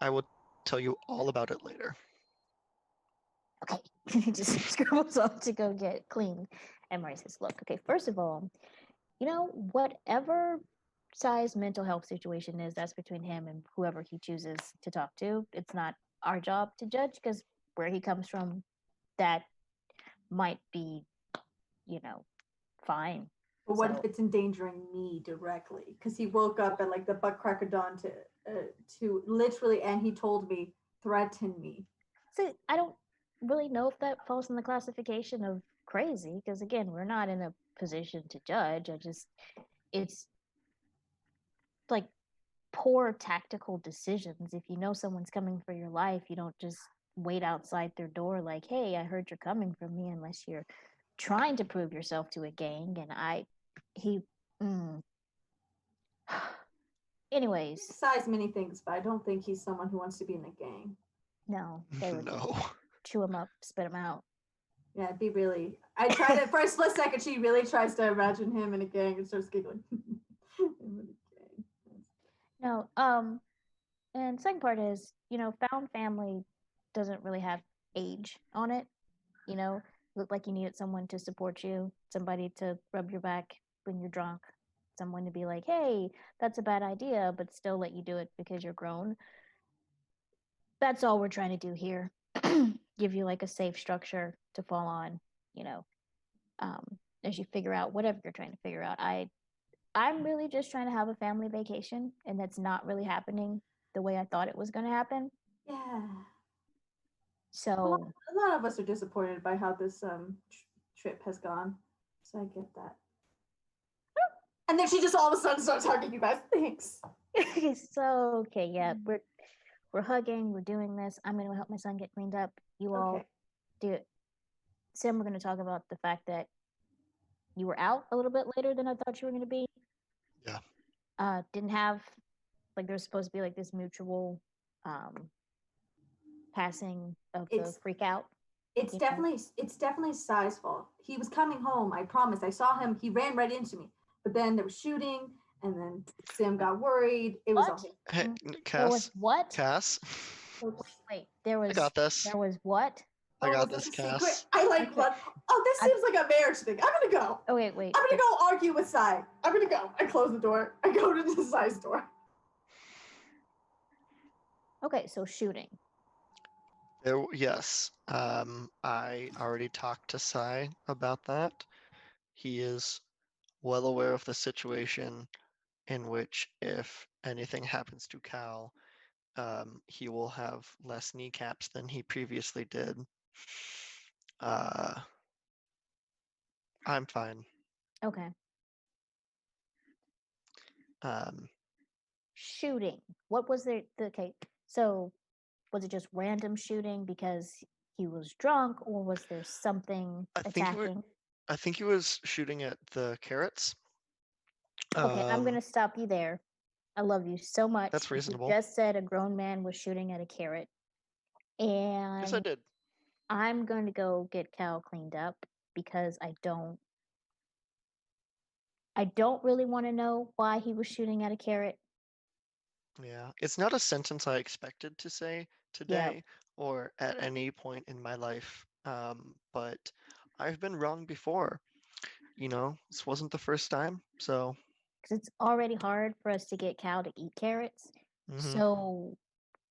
I will tell you all about it later. Okay. He just scribbles off to go get clean. And Murray says, look, okay, first of all, whatever size mental health situation is, that's between him and whoever he chooses to talk to. It's not our job to judge because where he comes from, that might be, fine. But what So, if it's endangering me directly? Because he woke up at like the butt crack of dawn to literally, and he told me, threaten me. I don't really know if that falls in the classification of crazy because again, we're not in a position to judge. It's like poor tactical decisions. If you know someone's coming for your life, you don't just wait outside their door like, hey, I heard you're coming for me, unless you're trying to prove yourself to a gang. And he, mm. Anyways, Size many things, but I don't think he's someone who wants to be in a gang. no, they would No. chew him up, spit him out. Yeah, it'd be really. I tried it for a split second. She really tries to imagine him in a gang and starts giggling. Him in a gang. No, and second part is, found family doesn't really have age on it. Look like you needed someone to support you, somebody to rub your back when you're drunk, someone to be like, hey, that's a bad idea, but still let you do it because you're grown. That's all we're trying to do here. Give you like a safe structure to fall on, you know, um, as you figure out whatever you're trying to figure out. I'm really just trying to have a family vacation, and that's not really happening the way I thought it was going to happen. Yeah. So A lot of us are disappointed by how this trip has gone, so I get that. And then she just all of a sudden starts hugging you guys. Thanks. so okay, yeah, we're hugging, we're doing this. I'm gonna help my son get cleaned up. You all Okay. do it. Sam, we're gonna talk about the fact that you were out a little bit later than I thought you were gonna be. Yeah. Didn't have like there's supposed to be like this mutual um passing of the It's freak out. it's You know? definitely Sai's fault. He was coming home. I promise. I saw him. He ran right into me. But then there was shooting, and then Sam got worried. It was all What? him. Hey, There was Cass. what? Cass. Wait, there I was got this. there was what? I Oh, got was this, this a secret? Cass. I like Okay. what? Oh, this I- seems like a marriage thing. I'm gonna go. Oh wait. I'm gonna go argue with Sai. I'm gonna go. I close the door. I go to Sai's door. Okay, so shooting. Yes. I already talked to Sai about that. He is well aware of the situation in which if anything happens to Cal, he will have less kneecaps than he previously did. Uh, I'm fine. Okay. Um, Shooting. What was there? Okay, so was it just random shooting because he was drunk, or was there something I think he attacking? I think he was shooting at the carrots. Okay, I'm gonna stop you there. I love you so much. That's You reasonable. just said a grown man was shooting at a carrot, Yes, I and did. I'm going to go get Cal cleaned up because I don't really want to know why he was shooting at a carrot. Yeah, it's not a sentence I expected to say Yep. today or at any point in my life. But I've been wrong before. This wasn't the first time. So, Because it's already hard for us to get Cal to eat carrots. mhm. So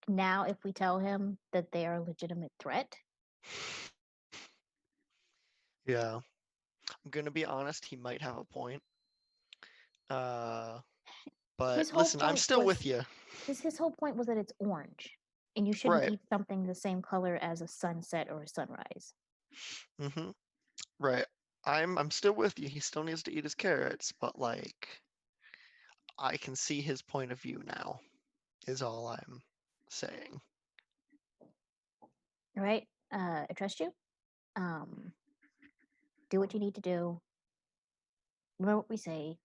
now, if we tell him that they are a legitimate threat, Yeah, I'm gonna be honest. He might have a point. But his whole listen, I'm point still was with you. his whole point was that it's orange, and you shouldn't Right. eat something the same color as a sunset or a sunrise. Mm-hmm. Right. I'm still with you. He still needs to eat his carrots, but I can see his point of view now. Is all I'm saying. All right, I trust you. Um, do what you need to do. Remember what we say.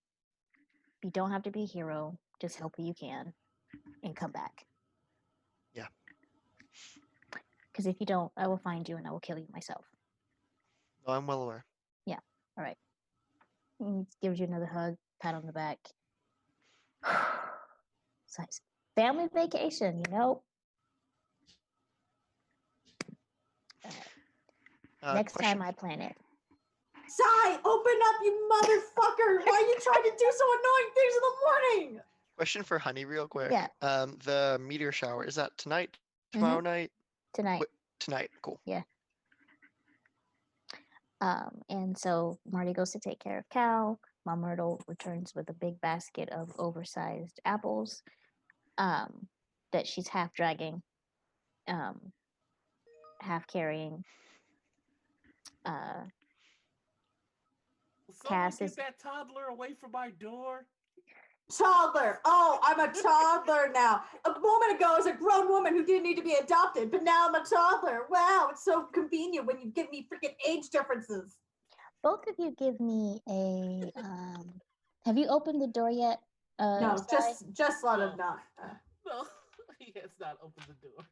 You don't have to be a hero. Just help who you can, and come back. Yeah. Because if you don't, I will find you and I will kill you myself. No, I'm well aware. Yeah. All right. He gives you another hug, pat on the back. It's nice. Family vacation, Next Question. time I plan it. Sai, open up, you motherfucker! Why are you trying to do so annoying things in the morning? Question for Honey, real quick. Yeah. The meteor shower, is that tonight? Mhm. Tomorrow night? Tonight. Tonight. Cool. Yeah. And so Marty goes to take care of Cal. Mom Myrtle returns with a big basket of oversized apples that she's half dragging, half carrying. Someone Cass get is that toddler away from my door. Toddler. Oh, I'm a toddler now. A moment ago, I was a grown woman who didn't need to be adopted, but now I'm a toddler. Wow, it's so convenient when you give me freaking age differences. both of you give me a have you opened the door yet? No, Sai? just let him No. not. No, he has not opened the door.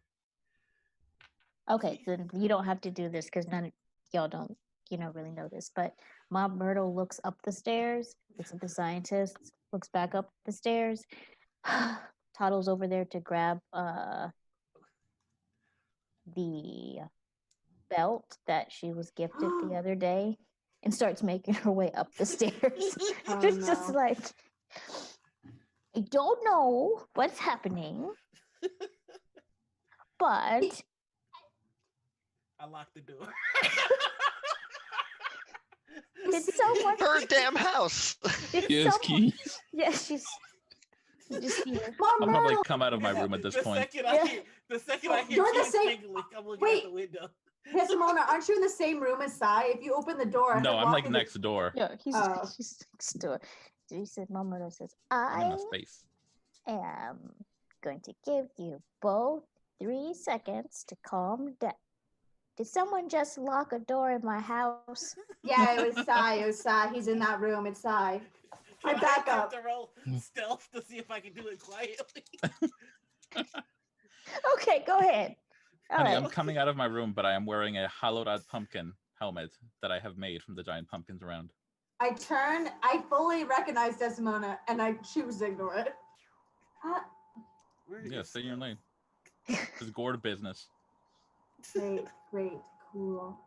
Okay, then you don't have to do this because none of y'all don't, really know this. But Mom Myrtle looks up the stairs, looks at the scientists, looks back up the stairs, toddles over there to grab the belt that she was gifted the other day and starts making her way up the stairs. Oh, It's just no. like I don't know what's happening, but I locked the door. did someone Her damn house. did Yes, someone keys. yes, you just hear Mom I'll probably Myrtle. come out of my room at this the point. Second Yeah. the second Oh, I hear you're the keys same- tingling, I'm looking Wait. out the window. Hey, Simona, aren't you in the same room as Sai? If you open the door, No, her I'm like walking next door. Yeah, he's Oh. she's next door. He said, Mom Myrtle says, I'm in I a space. am going to give you both 3 seconds to calm down. Did someone just lock a door in my house? Yeah, it was Sai. It was Sai. He's in that room. It's Sai. Can I back attempt up. to roll stealth to see if I can do it quietly? Okay, go ahead. All Honey, right. I'm coming out of my room, but I am wearing a hollowed out pumpkin helmet that I have made from the giant pumpkins around. I turn. I fully recognize Desmona, and I choose to ignore it. Where Yeah, is stay in your stealth? lane. It's gourd business. Great, cool.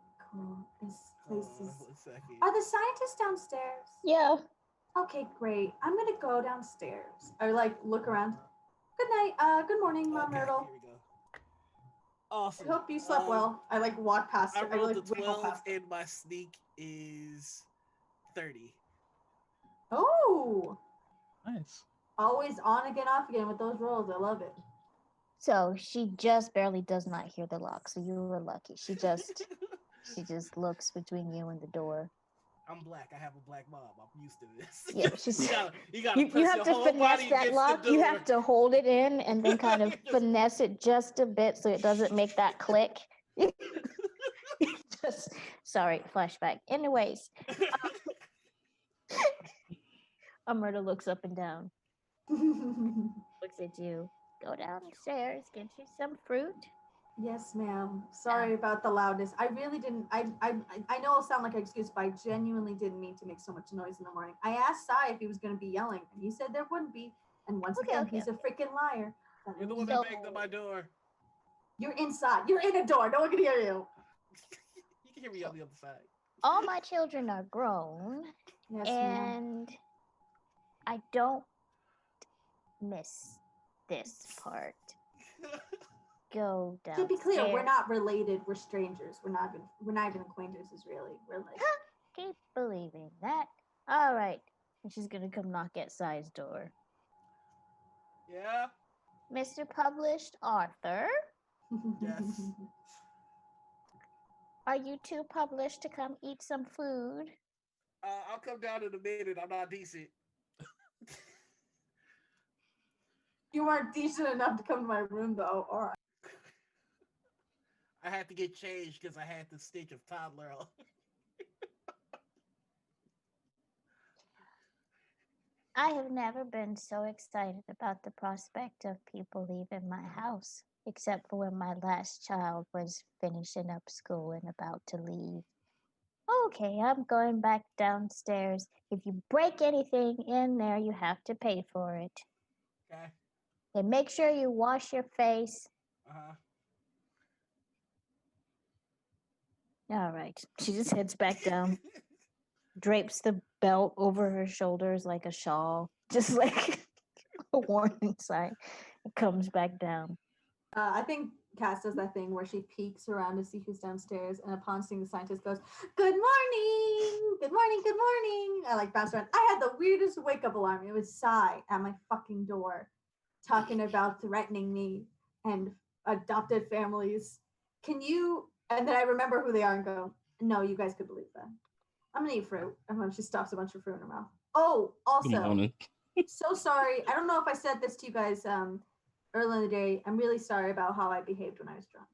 This place Hold on is. 1 second. Are the scientists downstairs? Yeah. Okay, great. I'm gonna go downstairs. I look around. Good night. Good morning, Mom Okay, Myrtle. here we go. Awesome. I hope you slept well. I walk past I her. rolled like the wiggle 12 past her. and my sneak is 30. Oh, Nice. always on again, off again with those rolls. I love it. So she just barely does not hear the lock. So you were lucky. She just looks between you and the door. I'm black. I have a black mom. I'm used to this. Yeah, she's you gotta you press have your to whole finesse body that against lock. the You door. have to hold it in and then kind of Just- finesse it just a bit so it doesn't make that click. Just sorry, flashback. Anyways, Amrita looks up and down, looks at you. Go downstairs, get you some fruit. Yes, ma'am. Sorry about the loudness. I really didn't. I know it'll sound like an excuse, but I genuinely didn't mean to make so much noise in the morning. I asked Sai if he was going to be yelling, and he said there wouldn't be. And once Okay, again, okay, he's a freaking liar. You're the one So- that banged on my door. You're inside. You're in a door. No one can hear you. You can hear me on the other side. All my children are grown, Yes, ma'am. and I don't miss this part. Go To downstairs. be clear, we're not related. We're strangers. We're not even acquaintances, really. We're like. Keep believing that. All right. And she's gonna come knock at Sai's door. Yeah. Mr. Published Arthur, Yes. are you two published to come eat some food? I'll come down in a minute. I'm not decent. You weren't decent enough to come to my room, though. All right. I had to get changed because I had the stitch of toddler on. I have never been so excited about the prospect of people leaving my house, except for when my last child was finishing up school and about to leave. Okay, I'm going back downstairs. If you break anything in there, you have to pay for it. Okay. And make sure you wash your face. Uh-huh. All right. She just heads back down, drapes the belt over her shoulders like a shawl, just like a warning sign, and comes back down. I think Cass does that thing where she peeks around to see who's downstairs, and upon seeing the scientist, goes, "Good morning, good morning, good morning." I bounce around. I had the weirdest wake up alarm. It was Sai at my fucking door, talking about threatening me and adopted families. Can you? And then I remember who they are and go, "No, you guys could believe that." I'm gonna eat fruit. And then she stuffs a bunch of fruit in her mouth. Oh, Good also, morning. so sorry. I don't know if I said this to you guys earlier in the day. I'm really sorry about how I behaved when I was drunk.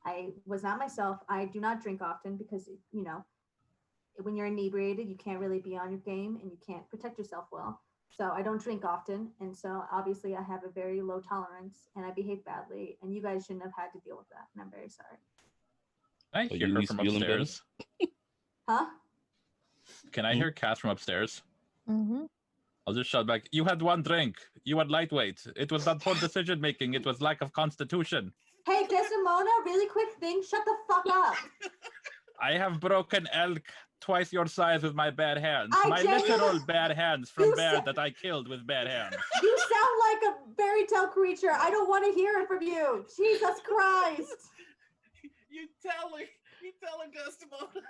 I was not myself. I do not drink often because, you know, when you're inebriated, you can't really be on your game and you can't protect yourself well. So I don't drink often. And so obviously I have a very low tolerance and I behave badly. And you guys shouldn't have had to deal with that. And I'm very sorry. I So hear you her at least from feeling better? upstairs. Huh? Can I Hmm? hear Cass from upstairs? Mm-hmm. I'll just shout back, you had one drink. You were lightweight. It was not poor decision making. It was lack of constitution. Hey, Desdemona, really quick thing. Shut the fuck up. I have broken elk twice your size with my bad hands. I My genuinely- literal bad hands from You bear said- that I killed with bad hands. You sound like a fairy tale creature. I don't want to hear it from you. Jesus Christ. You telling Desdemona.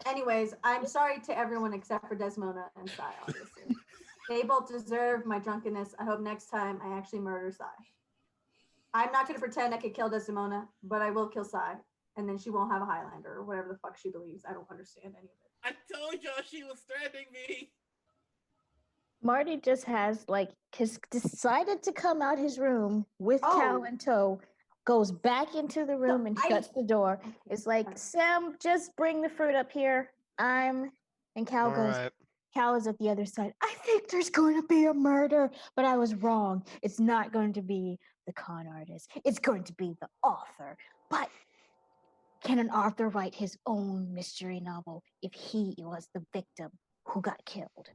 Anyways, I'm sorry to everyone except for Desmona and Sai, obviously. They both deserve my drunkenness. I hope next time I actually murder Sai. I'm not going to pretend I could kill Desdemona, but I will kill Sai. And then she won't have a Highlander or whatever the fuck she believes. I don't understand any of it. I told y'all she was threatening me. Marty just has decided to come out his room with Cal Oh. in tow, goes back into the room and I- shuts the door. Okay, It's like, alright. Sam, just bring the fruit up here. And Cal All goes, right. Cal is at the other side. I think there's going to be a murder, but I was wrong. It's not going to be the con artist. It's going to be the author. But can an author write his own mystery novel if he was the victim who got killed?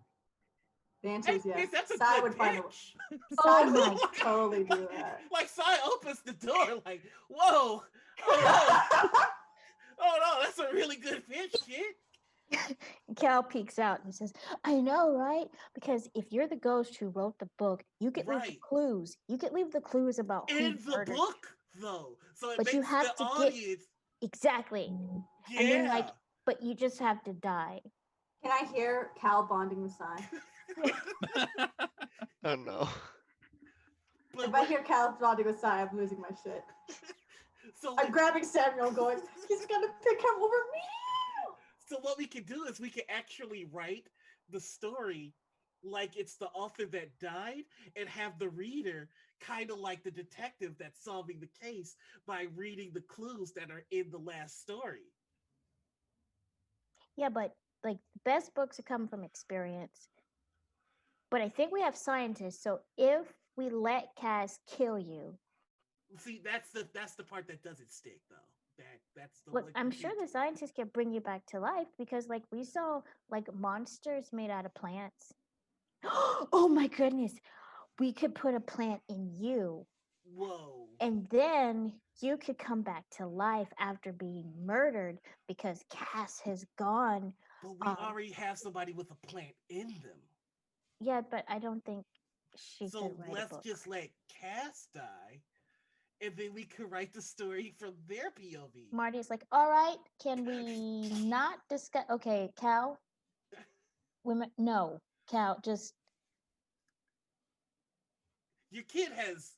The answer is yes. That's a Sai good would find a pitch. Sai Oh would my totally do that. Like Sai opens the door, like, whoa, oh no, that's a really good pitch, kid. Cal peeks out and says, I know, right? Because if you're the ghost who wrote the book, you could leave the Right. clues. You could leave the clues about who In the murdered. book, though, so it But makes you have the to get- audience. Exactly. Yeah. And then, but you just have to die. Can I hear Cal bonding with Sai? Oh no. but If I hear Cal bonding with Sai, I'm losing my shit. so I'm grabbing Samuel going, he's gonna pick him over me. So what we can do is we can actually write the story like it's the author that died and have the reader kind of like the detective that's solving the case by reading the clues that are in the last story. Yeah, but like the best books are coming from experience. But I think we have scientists, so if we let Cass kill you, See, that's the part that doesn't stick though. That's the look, one I'm you sure can- the scientists can bring you back to life because like we saw like monsters made out of plants. Oh my goodness. We could put a plant in you Whoa. and then you could come back to life after being murdered because Cass has gone. But we already have somebody with a plant in them. Yeah, but I don't think she So could write a let's book. just let Cass die, and then we could write the story from their POV. Marty's like, all right, can we not discuss? Okay, Cal. Women, no, Cal. Just Your kid has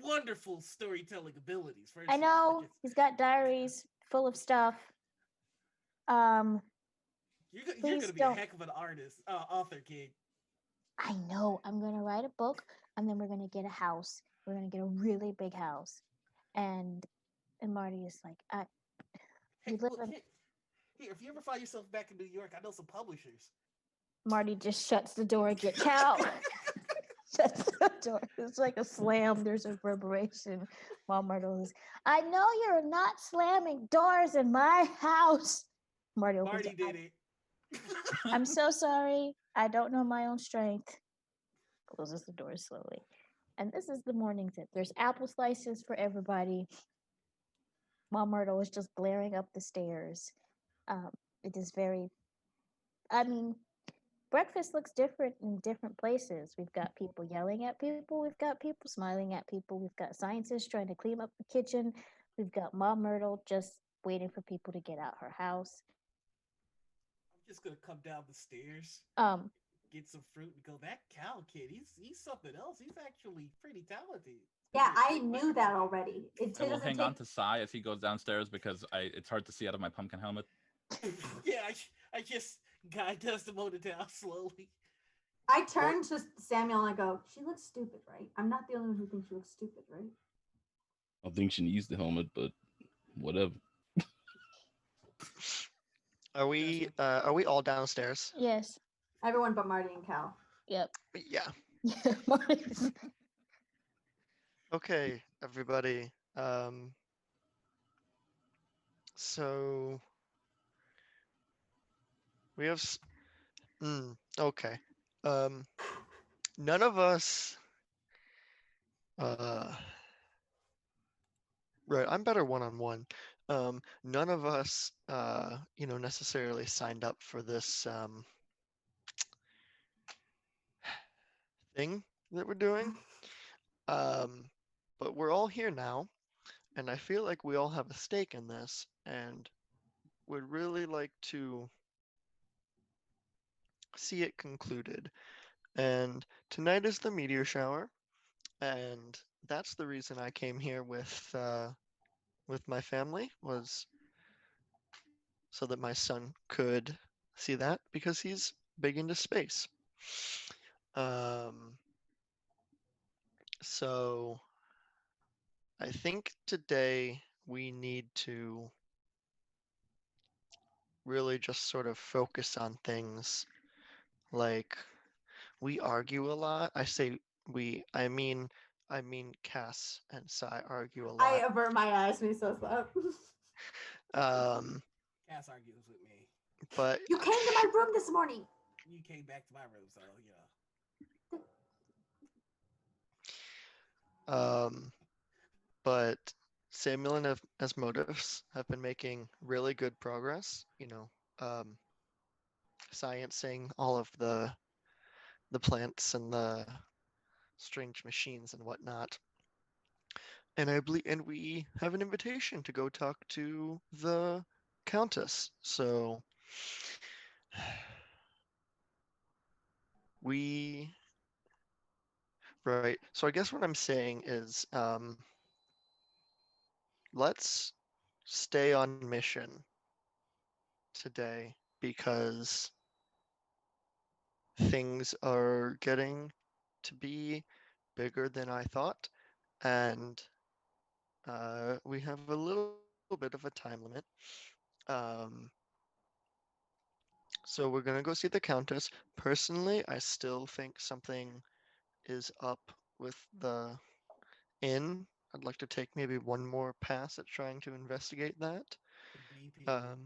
wonderful storytelling abilities. First I of all. know Like, he's got diaries full of stuff. Um, you're going please to be don't. a heck of an artist, author, kid. I know I'm gonna write a book, and then we're gonna get a house. We're gonna get a really big house, and Marty is like, Hey, you live look, in. here, if you ever find yourself back in New York, I know some publishers. Marty just shuts the door again. Cal shuts the door. It's like a slam. There's a reverberation. While Marty goes, I know you're not slamming doors in my house. Marty opens Marty it. did it. I'm so sorry. I don't know my own strength. Closes the door slowly. And this is the morning sip. There's apple slices for everybody. Mom Myrtle is just glaring up the stairs. It is very, I mean, breakfast looks different in different places. We've got people yelling at people. We've got people smiling at people. We've got scientists trying to clean up the kitchen. We've got Mom Myrtle just waiting for people to get out her house. I'm just going to come down the stairs, Um, get some fruit, and go, that cow kid, he's something else. He's actually pretty talented. Yeah, I knew that already. It I will doesn't hang take. on to Sai as he goes downstairs because it's hard to see out of my pumpkin helmet. Yeah, I just guide Desdemona down slowly. I turn to Samuel and I go, "She looks stupid, right? I'm not the only one who thinks she looks stupid, right?" I think she needs the helmet, but whatever. Are we all downstairs? Yes. Everyone but Marty and Cal. Yep. Yeah. Marty's- Okay, everybody. So we have. Okay. Um, none of us. Uh, right. I'm better one-on-one. None of us, necessarily signed up for this thing that we're doing. Um, but we're all here now, and I feel like we all have a stake in this, and would really like to see it concluded. And tonight is the meteor shower, and that's the reason I came here with my family, was so that my son could see that, because he's big into space. Um, so I think today we need to really just sort of focus on things like, we argue a lot. I say we, I mean Cass and Sai argue a I lot. avert my eyes when he says that. Um, Cass argues with me. but You came to my room this morning. You came back to my room, so um, but Samuel and Asmodeus have been making really good progress. Um, sciencing all of the plants and the strange machines and whatnot. And we have an invitation to go talk to the Countess. So we right. So I guess what I'm saying is, let's stay on mission today, because things are getting to be bigger than I thought, and we have a little bit of a time limit. Um, so we're gonna go see the Countess. Personally, I still think something is up with the inn. I'd like to take maybe one more pass at trying to investigate that. the bee people. Um, I'll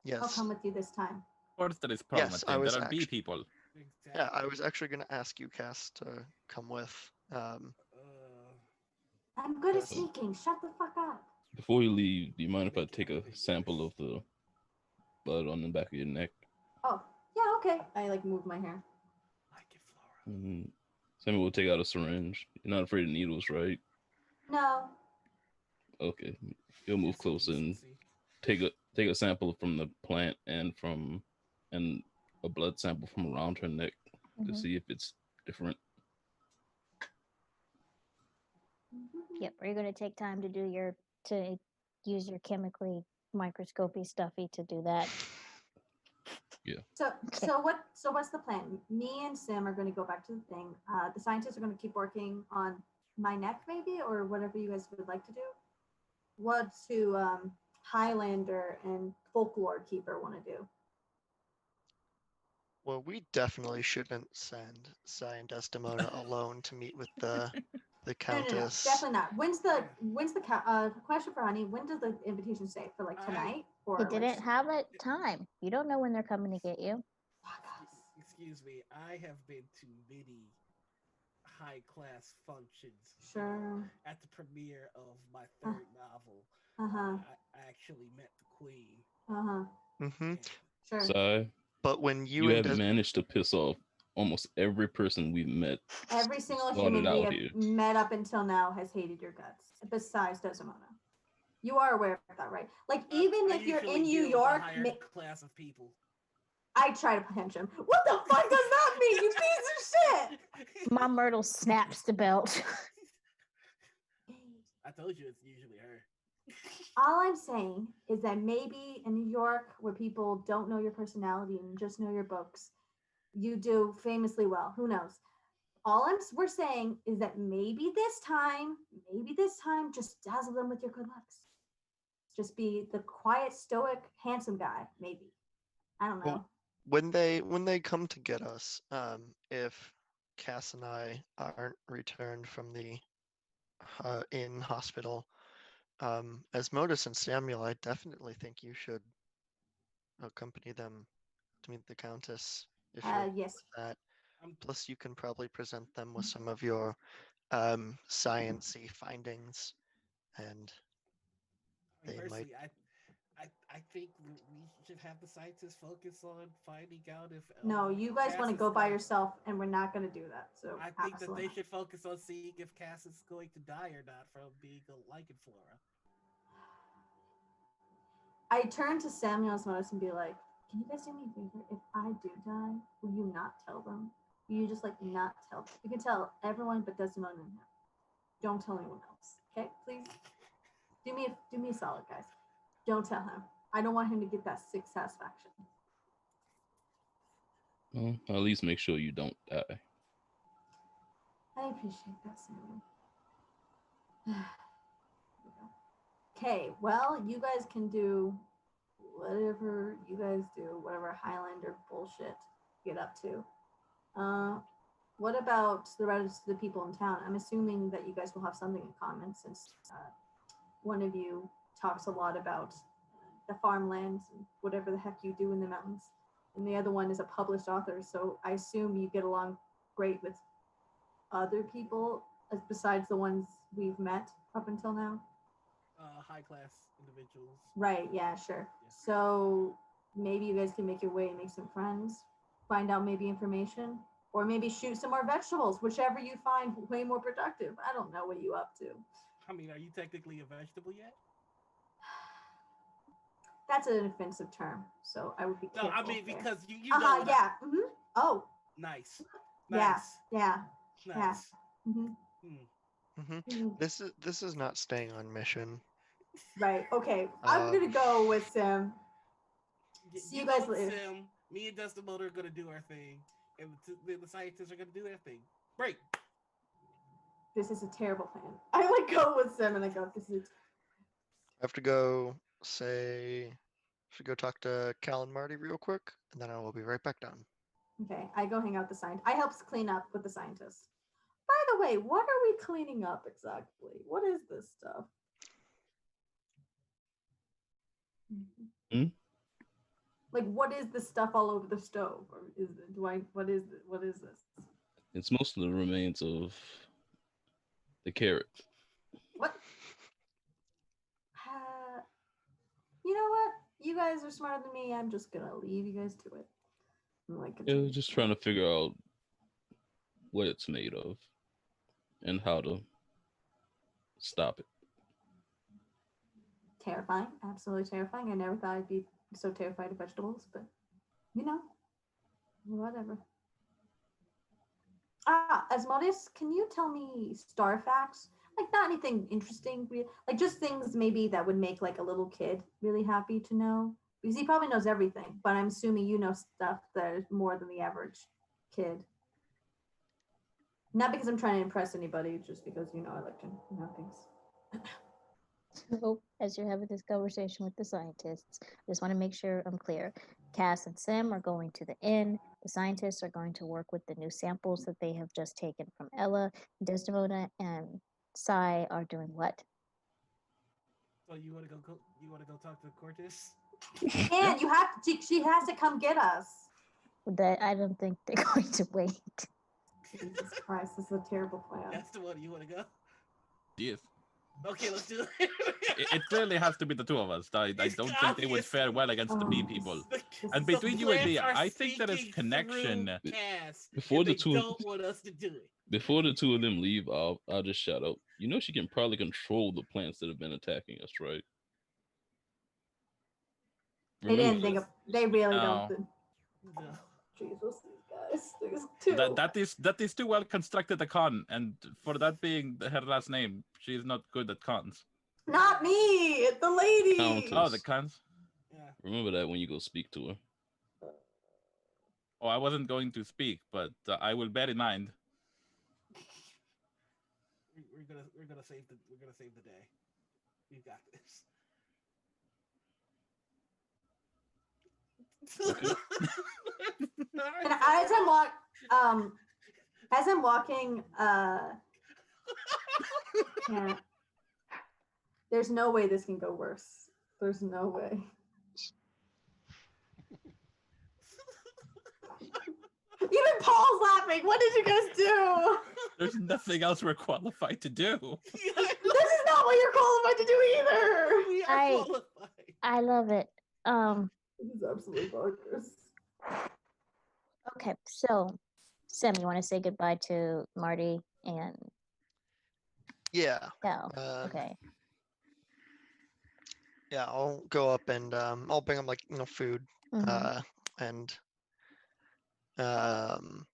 yes, come with you this time. Of course, there is problem yes, at the I end. was There are bee actually, people. yeah, I Exactly. was actually going to ask you, Cass, to come with. Uh, I'm good at Yes. sneaking. Shut the fuck up. Before we leave, do you mind if I take a sample of the blood on the back of your neck? Oh, yeah, okay. I like move my hair. like it, Flora. Mm, Sammy will take out a syringe. You're not afraid of needles, right? No. Okay. He'll move Just some closer and decency. take a sample from the plant and a blood sample from around her neck to Mhm. see if it's different. Yep. Are you going to take time to to use your chemically microscopy stuffy to do that? So Okay. what's the plan? Me and Sim are going to go back to the thing. The scientists are going to keep working on my neck, maybe, or whatever you guys would like to do. What do Highlander and Folklore Keeper want to do? Well, we definitely shouldn't send Sai and Desdemona alone to meet with the No, Countess. definitely not. When's the question for Honey? When does the invitation say, for like tonight or He like, didn't have a time. You don't know when they're coming to get you. fuck us. Excuse me. I have been to many high class functions. Sure. At the premiere of my third novel, Uh-huh. I actually met the queen. Uh-huh. Mm-hmm. And Sure. So But when you you and have managed to piss off almost every person we've met. Every single Started human we out have here. met up until now has hated your guts, besides Desdemona. You are aware of that, right? Like, even I if you're usually in New deal with a York, higher class of people. I try to punch him. What the fuck does that mean, you piece of shit? Mom Myrtle snaps the belt. I told you it's usually her. All I'm saying is that maybe in New York, where people don't know your personality and just know your books, you do famously well. Who knows? We're saying is that maybe this time, just dazzle them with your good looks. Just be the quiet, stoic, handsome guy. Maybe I don't Well, know. when they come to get us, if Cass and I aren't returned from the in hospital, as Modus and Samuel, I definitely think you should accompany them to meet the Countess if you're okay Yes. with that. I'm, Plus, you can probably present them with some of your sciency findings, and they might. personally, I think we should have the scientists focus on finding out if No, you guys Cass want to is go by going. yourself, and we're not going to do that. So I think that absolutely they not. should focus on seeing if Cass is going to die or not from being a lichen flora. I turn to Samuel and Modus and be like, "Can you guys do me a favor? If I do die, will you not tell them? Will you just like not tell them? You can tell everyone but Desdemona and him. Don't tell anyone else. Okay, please. Do me a solid, guys. Don't tell him. I don't want him to get that sick satisfaction. Well, at least make sure you don't die. I appreciate that, Samuel. Okay, well, you guys can do whatever you guys do, whatever Highlander bullshit you get up to. Uh, what about the rest of the people in town? I'm assuming that you guys will have something in common since one of you talks a lot about the farmlands and whatever the heck you do in the mountains, and the other one is a published author. So I assume you get along great with other people besides the ones we've met up until now. High class individuals. Right, yeah, sure. Yeah. So maybe you guys can make your way and make some friends, find out maybe information, or maybe shoot some more vegetables, whichever you find way more productive. I don't know what you up to. I mean, are you technically a vegetable yet? That's an offensive term, so I would be No, I careful mean there. because you know Uh-huh, what I. yeah. Oh, Nice, yeah, nice, yeah, yeah. nice. hmm Hmm. This is not staying on mission. Right, okay. I'm Um, gonna go with Sim. See You you go guys with later. Sim. Me and Dustin Motor are gonna do our thing, and the scientists are gonna do their thing. Break. This is a terrible plan. I like go with Sim and I go, this is I have to go say. Should go talk to Cal and Marty real quick, and then I will be right back down. okay. I go hang out with the scientist. I help clean up with the scientists. By the way, what are we cleaning up exactly? What is this stuff? Hmm? Like, what is the stuff all over the stove? Or is it, do I? What is this? It's mostly the remains of the carrot. What? You know what? You guys are smarter than me. I'm just gonna leave you guys to it. I'm like, Yeah, just trying to figure out what it's made of and how to stop it. terrifying, absolutely terrifying. I never thought I'd be so terrified of vegetables, but you know, whatever. Asmodeus, can you tell me star facts? Like not anything interesting, like just things maybe that would make like a little kid really happy to know. Because he probably knows everything, but I'm assuming you know stuff that is more than the average kid. Not because I'm trying to impress anybody, just because you know I like to know things. So, as you're having this conversation with the scientists, I just want to make sure I'm clear. Cass and Sim are going to the inn. The scientists are going to work with the new samples that they have just taken from Ella. Desdemona and Sai are doing what? So you want to go? You want to go talk to Cortis? She Yeah. can. You have to. She has to come get us. That I don't think they're going to wait. Jesus Christ, this is a terrible plan. That's the one. You want to go? Yes. Okay, let's do it. It clearly has to be the two of us. I It's don't think they would obvious. fare well against the bee Oh, people. this And is between you and plants me, are I think there is speaking connection. through Cass, Before and the they two don't want us to do it. before the two of them leave, I'll just shout out. You know she can probably control the plants that have been attacking us, right? They Remember didn't think of. They really don't. No. No. Jesus, these guys. These two. That is too well constructed a con, and for that being her last name, she is not good at cons. Not me. It's the lady. Oh, the Countess. cons. Yeah. Remember that when you go speak to her. Oh, I wasn't going to speak, but I will bear in mind. We're gonna save the day. You got this. Okay. And um, as I'm walking, can't. There's no way this can go worse. There's no way. Even Paul's laughing. What did you guys do? There's nothing else we're qualified to do. This is not what you're qualified to do either. We are I- qualified. I love it. This is absolutely bonkers. Okay, so Sam, you want to say goodbye to Marty and Yeah. Cal? Um, Okay. Yeah, I'll go up and I'll bring them like food, Mhm. and um,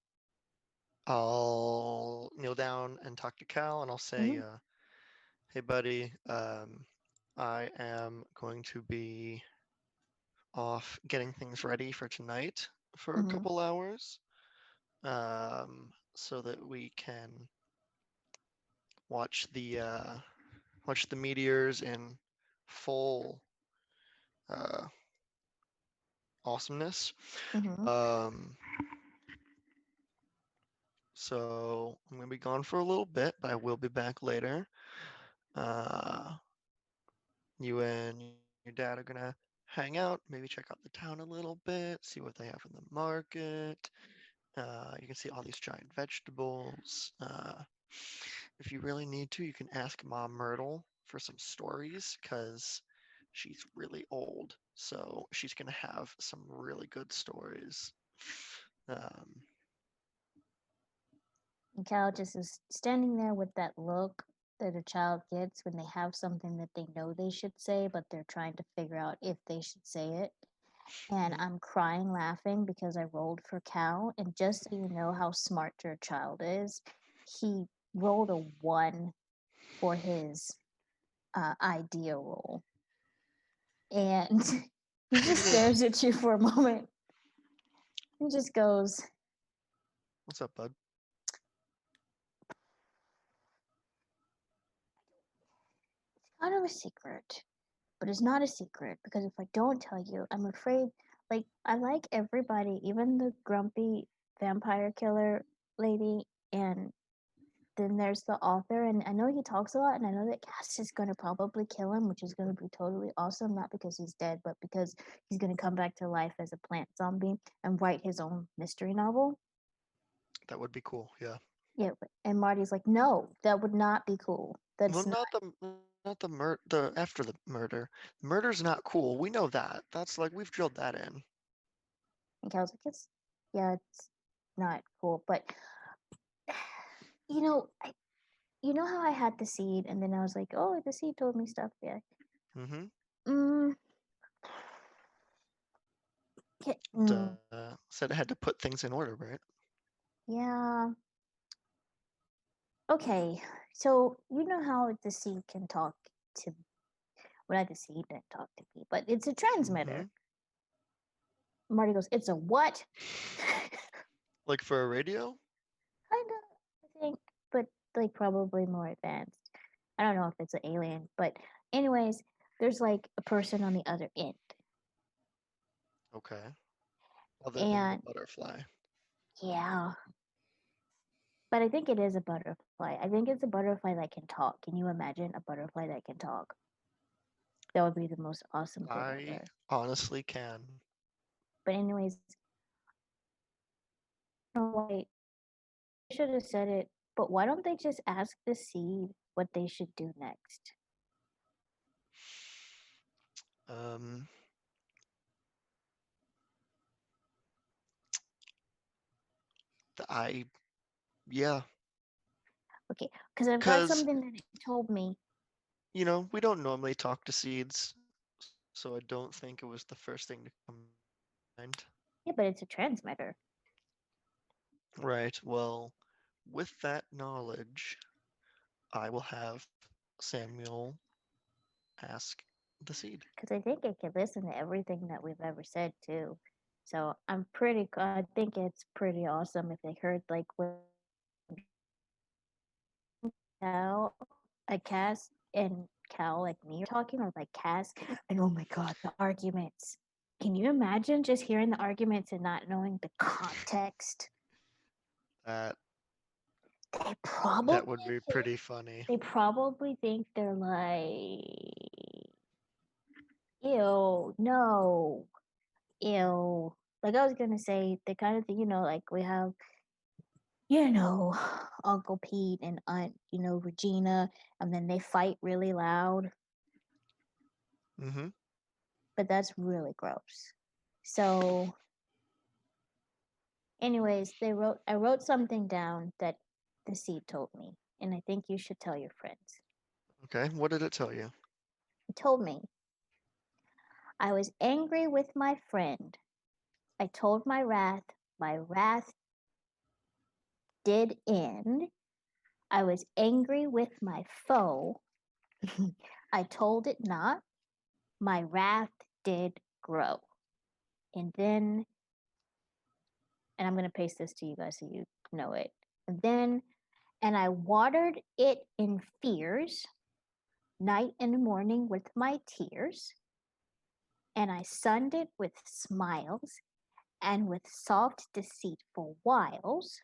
I'll kneel down and talk to Cal, and I'll say, Mhm. "Hey, buddy, I am going to be off getting things ready for tonight for a Mhm. couple hours, so that we can watch the meteors in full uh, awesomeness." Mhm. Um, So I'm gonna be gone for a little bit, but I will be back later. Uh, you and your dad are gonna hang out, maybe check out the town a little bit, see what they have in the market. You can see all these giant vegetables. If you really need to, you can ask Mom Myrtle for some stories, because she's really old, so she's gonna have some really good stories. Um, And Cal just is standing there with that look that a child gets when they have something that they know they should say, but they're trying to figure out if they should say it. And Mhm. I'm crying laughing because I rolled for Cal. And just so you know how smart your child is, he rolled a 1 for his idea roll. And he just stares at you for a moment. He just goes, What's up, bud? kind of a secret, but it's not a secret because if I don't tell you, I'm afraid. Like, I like everybody, even the grumpy vampire killer lady, and then there's the author, and I know he talks a lot, and I know that Cass is going to probably kill him, which is going to be totally awesome, not because he's dead, but because he's going to come back to life as a plant zombie and write his own mystery novel. That would be cool. Yeah. Yeah, and Marty's like, no, that would not be cool. Well, That's not. not the after the murder. Murder's not cool. We know that. That's like we've drilled that in. And Cal's like, yeah, it's not cool, but you know, you know how I had the seed, and then I was like, oh, the seed told me stuff. Yeah. Mm-hmm. Mm, mm, Said it had to put things in order, right? yeah. Okay. So you know how the seed can talk to, well, not the seed can talk to me, but it's a Mm-hmm. transmitter. Marty goes, it's a what? Like for a radio? Kind of, I think, but like probably more advanced. I don't know if it's an alien, but anyways, there's like a person on the other end. Okay. Other than the And butterfly. yeah, but I think it is a butterfly. I think it's a butterfly that can talk. Can you imagine a butterfly that can talk? That would be the most awesome thing I ever. honestly can. But anyways, I don't know why I should have said it, but why don't they just ask the seed what they should do next? Um, I yeah, Okay, because I've got because something that it told me. we don't normally talk to seeds, so I don't think it was the first thing to come to mind. Yeah, but it's a transmitter. Right. Well, with that knowledge, I will have Samuel ask the seed. Because I think it can listen to everything that we've ever said too. So I think it's pretty awesome if they heard like when Cal, like Cass and Cal, like me, are talking, or like Cass, and oh my god, the arguments. Can you imagine just hearing the arguments and not knowing the context? That They that probably would be think, pretty funny. they probably think they're like, ew, no, ew. Like I was gonna say, the kind of thing, like we have, Uncle Pete and Aunt, Regina, and then they fight really loud, Mm-hmm. but that's really gross. So, anyways, I wrote something down that the seed told me, and I think you should tell your friends. Okay. What did it tell you? It told me, I was angry with my friend. I told my wrath did end. I was angry with my foe. I told it not. My wrath did grow. And then, and I'm going to paste this to you guys so you know it. And I watered it in fears, night and morning with my tears. And I sunned it with smiles and with soft, deceitful wiles.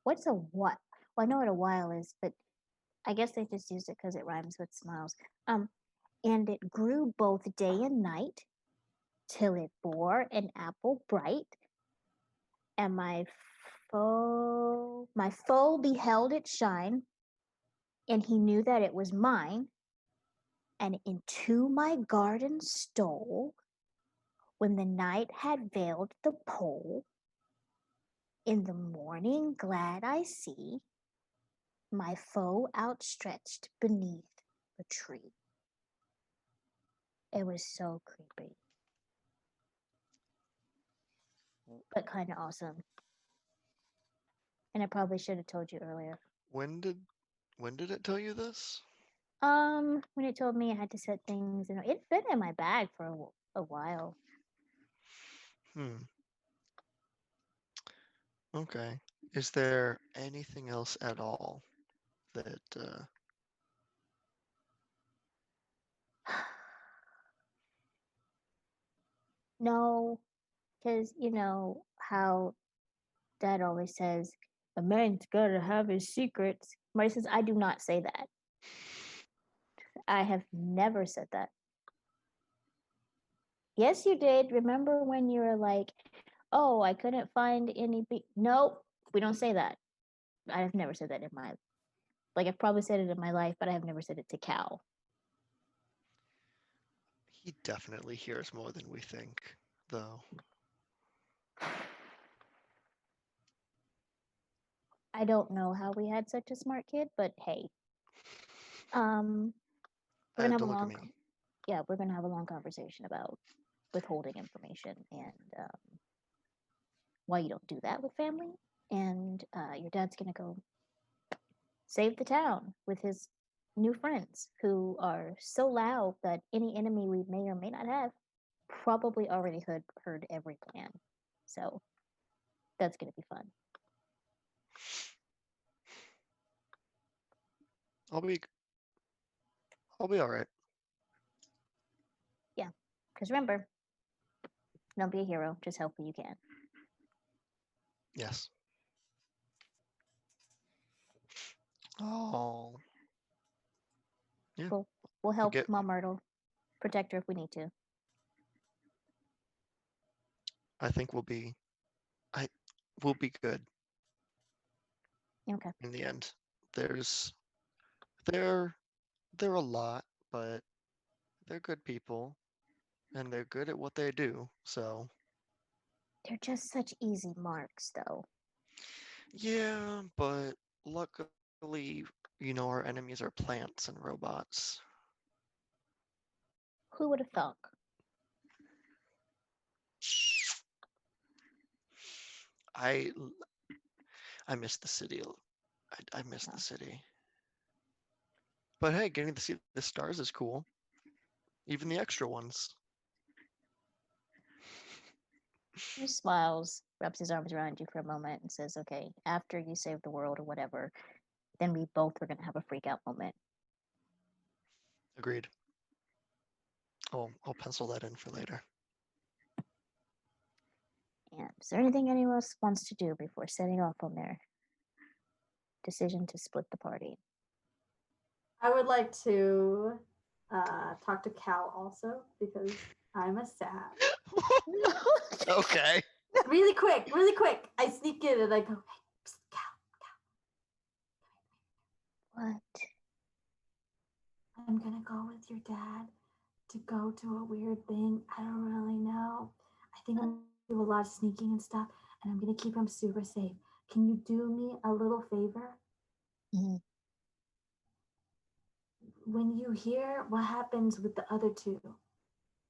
What's a what? Well, I know what a while is, but I guess they just used it because it rhymes with smiles. Um, and it grew both day and night till it bore an apple bright, and my foe beheld it shine, and he knew that it was mine, and into my garden stole when the night had veiled the pole. In the morning glad I see my foe outstretched beneath the tree. It was so creepy, but kind of awesome. And I probably should have told you earlier. When did when did it tell you this? When it told me I had to set things, it's been in my bag for a while. Hmm. Okay. Is there anything else at all that No, because you know how Dad always says, a man's gotta have his secrets. Marty says, I do not say that. I have never said that. Yes, you did. Remember when you were like, oh, I couldn't find any. Nope, we don't say that. I have never said that in my, like, I've probably said it in my life, but I have never said it to Cal. he definitely hears more than we think, though. I don't know how we had such a smart kid, but hey, um, we're gonna have a Don't look at long, me. yeah, we're gonna have a long conversation about withholding information and why you don't do that with family. And your dad's gonna go save the town with his new friends who are so loud that any enemy we may or may not have probably already heard every plan. So that's gonna be fun. I'll be I'll be all right. Yeah, because remember, don't be a hero. Just help who you can. Yes. Oh, yeah. We'll we'll We'll help get. Mom Myrtle, protect her if we need to. I think I we'll be good Okay. in the end. There's they're they're a lot, but they're good people and they're good at what they do. So They're just such easy marks, though. yeah, but luckily, our enemies are plants and robots. Who would have thunk? I I miss the city. I miss No. the city. But hey, getting to see the stars is cool. even the extra ones. He smiles, wraps his arms around you for a moment, and says, "Okay, after you save the world or whatever, then we both are gonna have a freak out moment." Agreed. I'll pencil that in for later. And is there anything anyone else wants to do before setting off on their decision to split the party? I would like to talk to Cal also because I'm a sap. Okay. Really quick, really quick. I sneak in and I go, "Hey, psst, Cal, What? I'm gonna go with your dad to go to a weird thing. I don't really know. I think I'm gonna do a lot of sneaking and stuff, and I'm gonna keep him super safe. Can you do me a little favor? Mhm. When you hear what happens with the other two,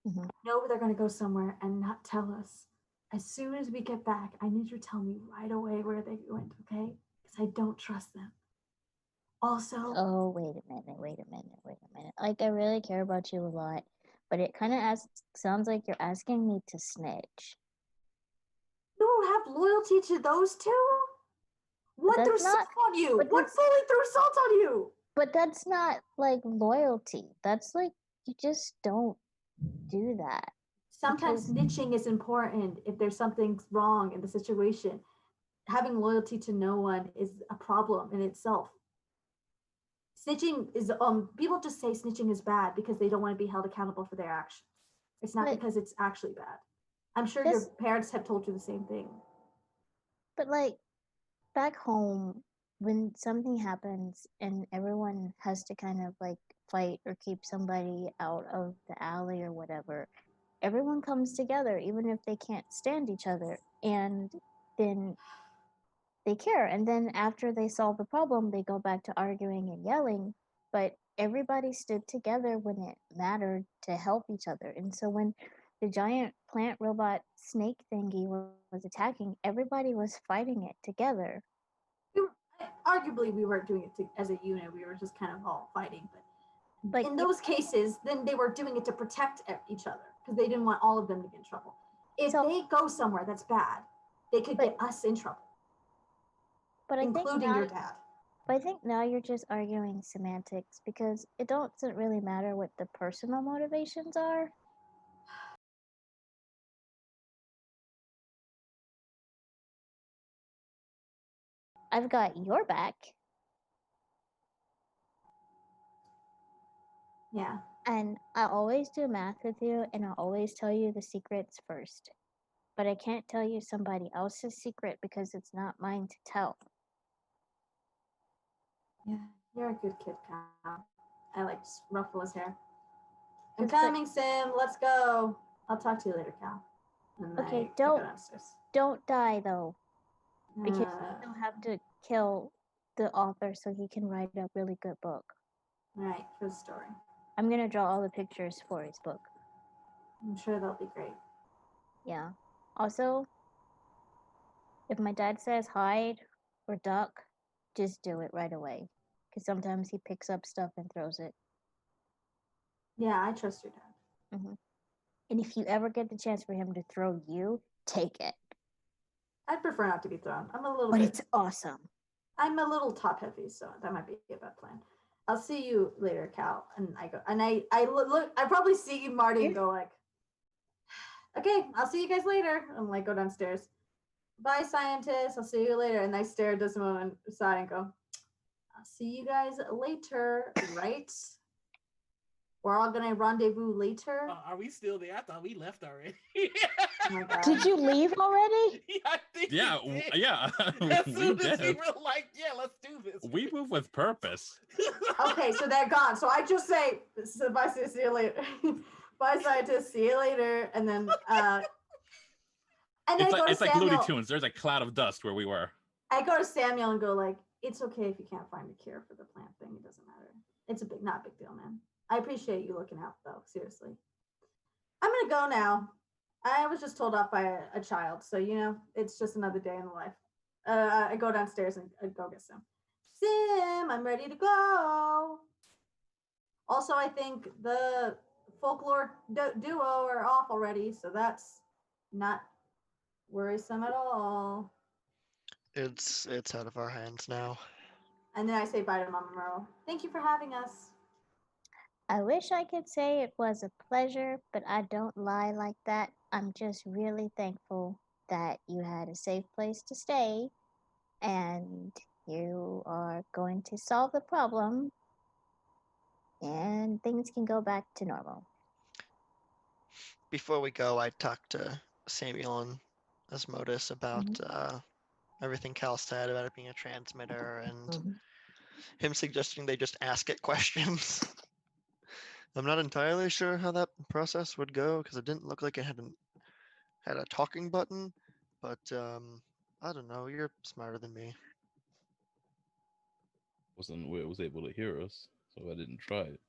Mhm. know they're gonna go somewhere and not tell us. As soon as we get back, I need you to tell me right away where they went, okay? Because I don't trust them. Also, Oh, wait a minute, wait a minute, wait a minute. Like, I really care about you a lot, but it kind of sounds like you're asking me to snitch. you don't have loyalty to those two? One threw that's salt not- on you. but One that's- fully threw salt on you. But that's not like loyalty. That's like, you just don't do that. Sometimes Because- snitching is important if there's something wrong in the situation. Having loyalty to no one is a problem in itself. Snitching is people just say snitching is bad because they don't want to be held accountable for their actions. It's not But- because it's actually bad. I'm sure This- your parents have told you the same thing. But like, back home, when something happens and everyone has to kind of like fight or keep somebody out of the alley or whatever, everyone comes together even if they can't stand each other, and then they care, and then after they solve the problem they go back to arguing and yelling, but everybody stood together when it mattered to help each other. And so when the giant plant robot snake thingy was attacking, everybody was fighting it together. Arguably, we weren't doing it as a unit. We were just kind of all fighting. But Like, in those cases, then they were doing it to protect each other because they didn't want all of them to get in trouble. If So- they go somewhere that's bad, they could But- get us in trouble, but I think including now, your dad. but I think now you're just arguing semantics, because it doesn't really matter what the personal motivations are. I've got your back, Yeah. and I always do math with you, and I always tell you the secrets first. But I can't tell you somebody else's secret because it's not mine to tell. Yeah. You're a good kid, Cal. I like ruffle his hair. I'm It's like- coming, Sim. Let's go. I'll talk to you later, Cal. And Okay, I go don't- downstairs. Don't die though, because Uh, you'll have to kill the author so he can write a really good book. all right, for the story. I'm gonna draw all the pictures for his book. I'm sure they'll be great. Yeah. Also, if my dad says hide or duck, just do it right away. Because sometimes he picks up stuff and throws it. Yeah, I trust your dad. And if you ever get the chance for him to throw you, take it. I'd prefer not to be thrown. I'm a little But bit. it's awesome. I'm a little top heavy, so that might be a bad plan. I'll see you later, Cal. And I go, and I look. I probably see Marty and go like, okay, I'll see you guys later. And like go downstairs. Bye, scientist. I'll see you later. And I stare at Desmond aside and go, I'll see you guys later, right? We're all gonna rendezvous later. Are we still there? I thought we left already. Oh my god. Did you leave already? Yeah, I think we Yeah, did. yeah. As we soon as we did. were like, yeah, let's do this. We move with purpose. Okay, so they're gone. So I just say, so bye, see you later. Bye, scientist. See you later. And then and then I go to It's like Looney Samuel. Tunes. There's a cloud of dust where we were. I go to Samuel and go like, it's okay if you can't find a cure for the plant thing. It doesn't matter. It's not a big deal, man. I appreciate you looking out though. Seriously. I'm gonna go now. I was just told off by a child, so you know, it's just another day in the life. I go downstairs and go get Sim. Sim, I'm ready to go. Also, I think the folklore duo are off already, so that's not worrisome at all. It's out of our hands now. And then I say bye to Mama Merle. Thank you for having us. I wish I could say it was a pleasure, but I don't lie like that. I'm just really thankful that you had a safe place to stay and you are going to solve the problem and things can go back to normal. Before we go, I talked to Samuel and Asmodus about Mhm. everything Cal said about it being a transmitter and Mhm. him suggesting they just ask it questions. I'm not entirely sure how that process would go because it didn't look like it had a talking button, but I don't know. You're smarter than me. Wasn't where it was able to hear us, so I didn't try it.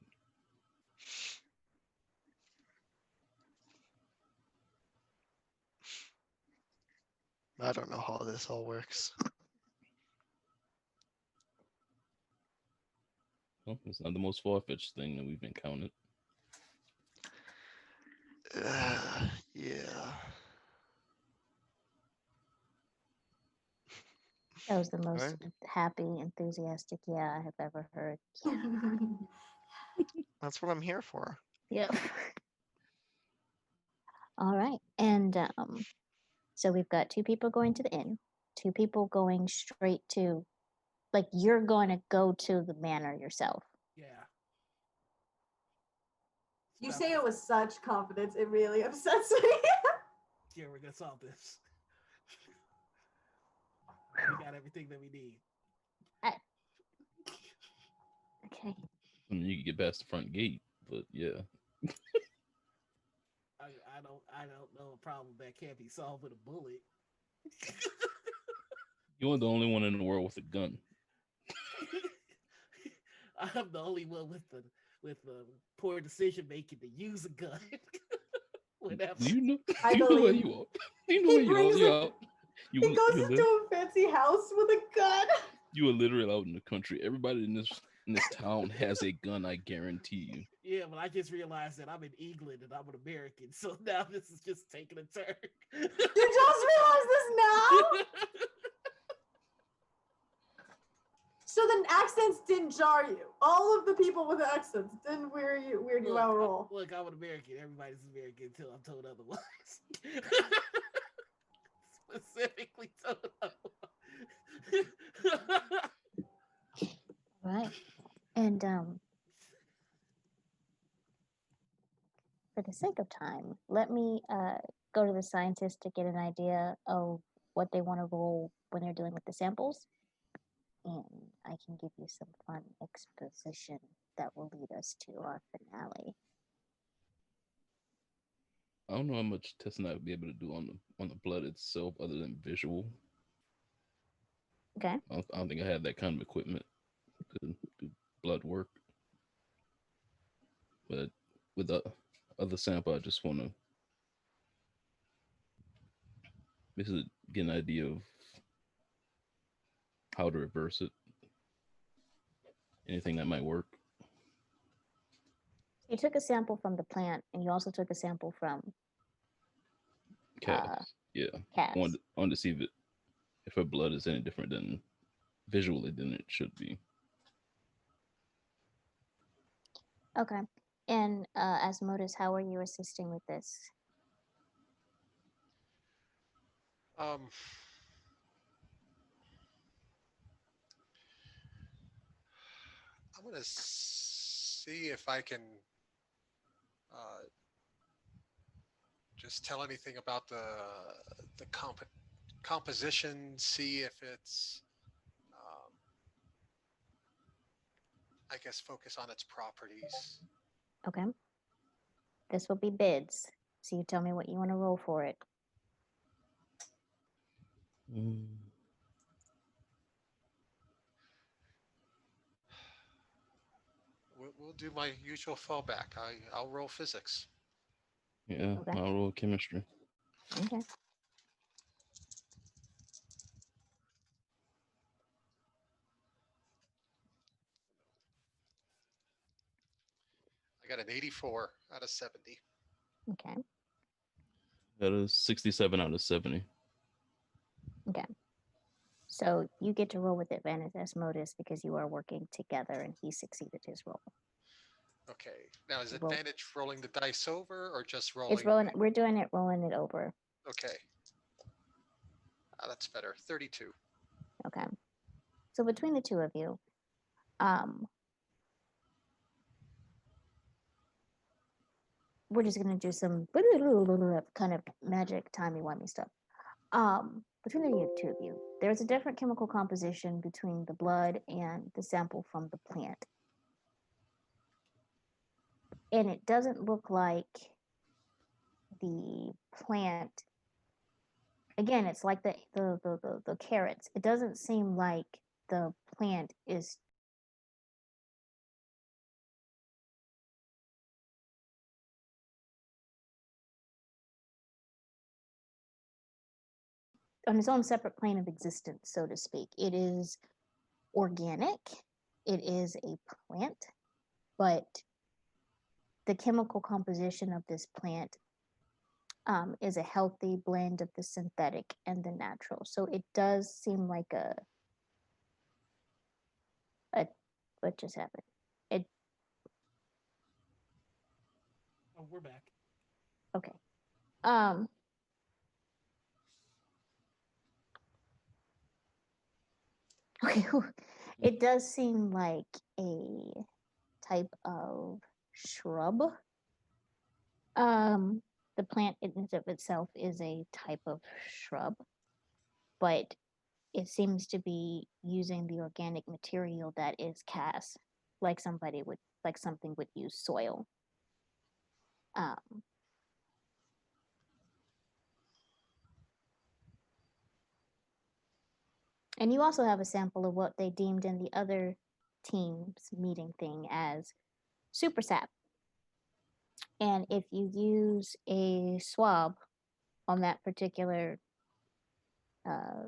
I don't know how this all works. Well, it's not the most far-fetched thing that we've encountered. Yeah. That was the All most right. happy, enthusiastic yeah I have ever heard. That's what I'm here for. Yep. All right. And so we've got two people going to the inn, two people going straight to, like, you're going to go to the manor yourself. Yeah. You say it with such confidence, it really upsets me. Yeah, we're gonna solve this. We got everything that we need. Okay. I mean, you can get past the front gate, but yeah. I don't know a problem that can't be solved with a bullet. You're the only one in the world with a gun. I'm the only one with the poor decision making to use a gun. Whatever. Do you know? I Do you know where believe. you are? Do you know He where you are? brings You it. out. He You goes you into a fancy house with a gun. you are literally out in the country. Everybody in this town has a gun. I guarantee you. Yeah, but I just realized that I'm in England and I'm an American, so now this is just taking a turn. You just realized this now? So the accents didn't jar you. All of the people with accents didn't weird you out at all. Look, I'm an American. Everybody's American until I'm told otherwise. Specifically told otherwise. Right. And for the sake of time, let me go to the scientist to get an idea of what they want to roll when they're dealing with the samples. And I can give you some fun exposition that will lead us to our finale. I don't know how much testing I would be able to do on the blood itself, other than visual. Okay. I don't think I have that kind of equipment to do blood work. But with the other sample, I just want to basically get an idea of how to reverse it. Anything that might work. You took a sample from the plant, and you also took a sample from Calves. Yeah. calves. On to see if her blood is any different than visually than it should be. Okay. And Asmodus, how are you assisting with this? Um, I'm gonna see if I can uh, just tell anything about the composition. See if it's, um, I guess, focus on its properties. Okay. This will be bids. So you tell me what you want to roll for it. Mm. We'll do my usual fallback. I'll roll physics. Yeah, Okay. I'll roll chemistry. Okay. I got an 84 out of 70. Okay. That is 67 out of 70. Okay. So you get to roll with advantage as Modus because you are working together and he succeeded his roll. Okay. Now, is Roll. advantage rolling the dice over or just It's rolling? rolling. We're doing it rolling it over. Okay. That's better. 32. Okay. So between the two of you, um, we're just gonna do some kind of magic timey-wimey stuff. Between the two of you, there's a different chemical composition between the blood and the sample from the plant. And it doesn't look like the plant, again, it's like the carrots. It doesn't seem like the plant is on its own separate plane of existence, so to speak. It is organic, it is a plant, but the chemical composition of this plant is a healthy blend of the synthetic and the natural. So it does seem like a what just happened? It Oh, we're back. okay. Um okay. It does seem like a type of shrub. Um the plant in and of itself is a type of shrub, but it seems to be using the organic material that is cast, like something would use soil. Um, and you also have a sample of what they deemed in the other team's meeting thing as super sap. And if you use a swab on that particular uh,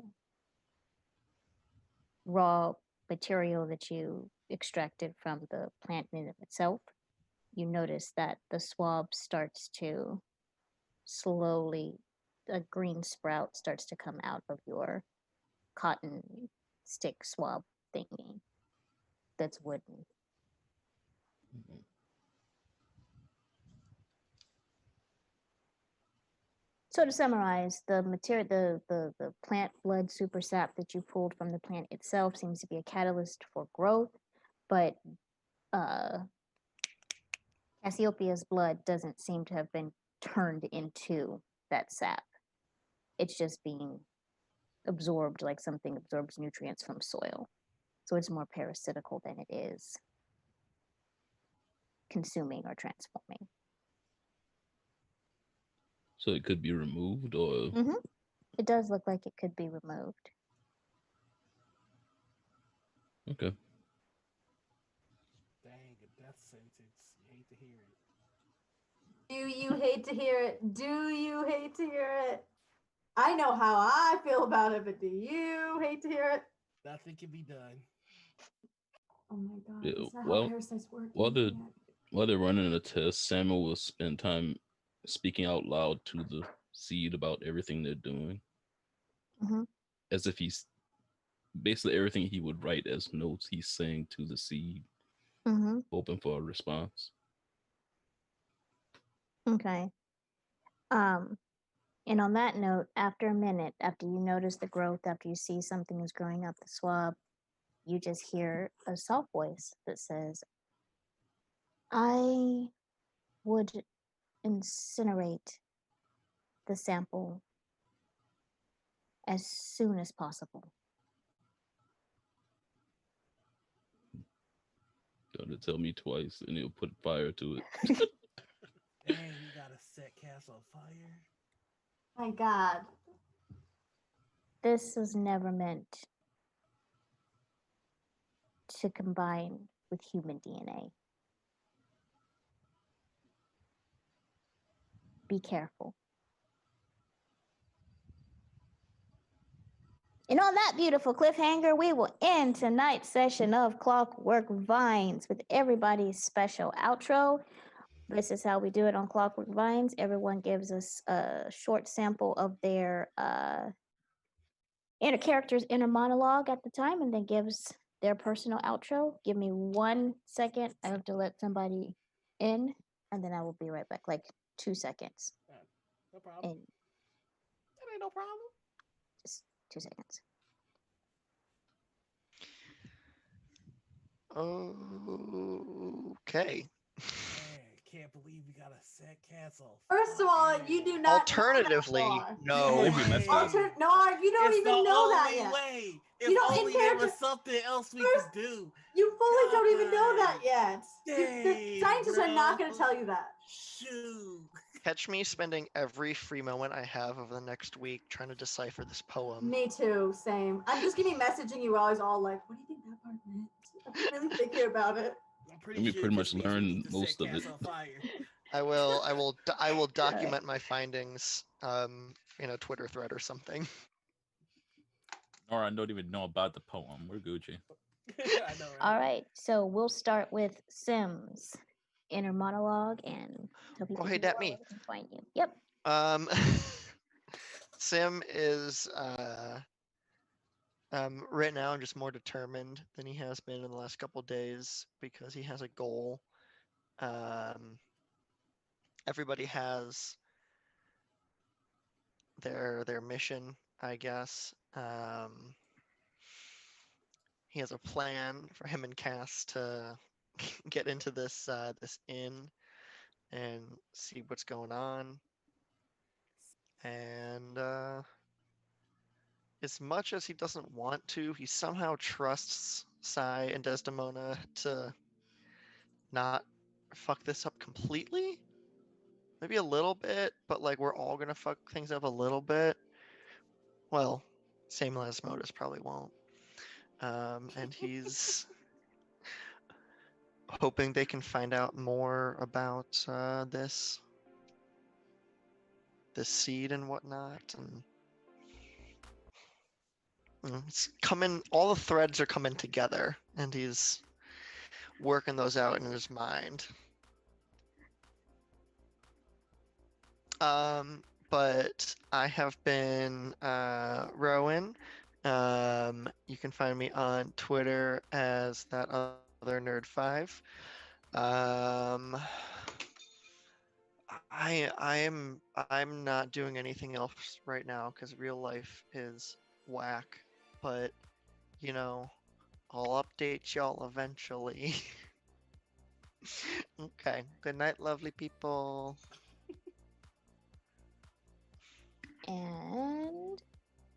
raw material that you extracted from the plant in of itself, you notice that the swab starts to slowly, a green sprout starts to come out of your cotton stick swab thingy that's wooden. So to summarize, the material, the plant blood super sap that you pulled from the plant itself seems to be a catalyst for growth, but uh, Cassiopeia's blood doesn't seem to have been turned into that sap. It's just being absorbed like something absorbs nutrients from soil. So it's more parasitical than it is consuming or transforming. So it could be removed, or Mm-hmm. It does look like it could be removed. okay. Dang, a death sentence. You hate to hear it. Do you hate to hear it? Do you hate to hear it? I know how I feel about it, but do you hate to hear it? Nothing can be done. Oh my god, Yeah, that's not how well, parasites work. while You they're can't. while they're running a test, Samuel will spend time speaking out loud to the seed about everything they're doing, Mm-hmm. as if he's basically everything he would write as notes. He's saying to the seed, Mm-hmm. hoping for a response. Okay. Um, and on that note, after a minute, after you notice the growth, after you see something is growing up the swab, you just hear a soft voice that says, I would incinerate the sample as soon as possible. Don't tell me twice, and he'll put fire to it. Dang, you gotta set Cass on fire. My god. This was never meant to combine with human DNA. Be careful. And on that beautiful cliffhanger, we will end tonight's session of Clockwork Vines with everybody's special outro. This is how we do it on Clockwork Vines. Everyone gives us a short sample of their inner character's inner monologue at the time and then gives their personal outro. Give me 1 second. I have to let somebody in and then I will be right back. Like 2 seconds. No problem. And That ain't no problem. just 2 seconds. Okay. Man, can't believe we got a set cancel. First of all, you do not. Alternatively, know that, no. Maybe messed up. Noir, you don't It's even the know that only yet. way. You If don't only in there character. was something else we First, could do. You fully don't even know that God. yet. The Dang, scientists are not bro. going to tell you that. Shoot. Catch me spending every free moment I have over the next week trying to decipher this poem. Me too, same. I'm just gonna be messaging you always all like, what do you think that part meant? I'm really thinking about it. I'm Let pretty me sure pretty it much just means we learn need to most set of it. Cass on fire. I will document my findings in a Twitter thread or something. Or I don't even know about the poem. We're Gucci. I know, right? All right. So we'll start with Sims inner monologue and tell people hey, who that you are, me. where they can find you. Yep. Sim is right now just more determined than he has been in the last couple days because he has a goal. Everybody has their mission, I guess. He has a plan for him and Cass to get into this inn and see what's going on. And as much as he doesn't want to, he somehow trusts Sai and Desdemona to not fuck this up completely. Maybe a little bit, but like we're all gonna fuck things up a little bit. Well, same as Modus probably won't. And he's hoping they can find out more about this seed and whatnot. And it's coming. All the threads are coming together, and he's working those out in his mind. But I have been Rowan. You can find me on Twitter as that other nerd5. I'm not doing anything else right now because real life is whack. But you know, I'll update y'all eventually. Okay. Good night, lovely people. And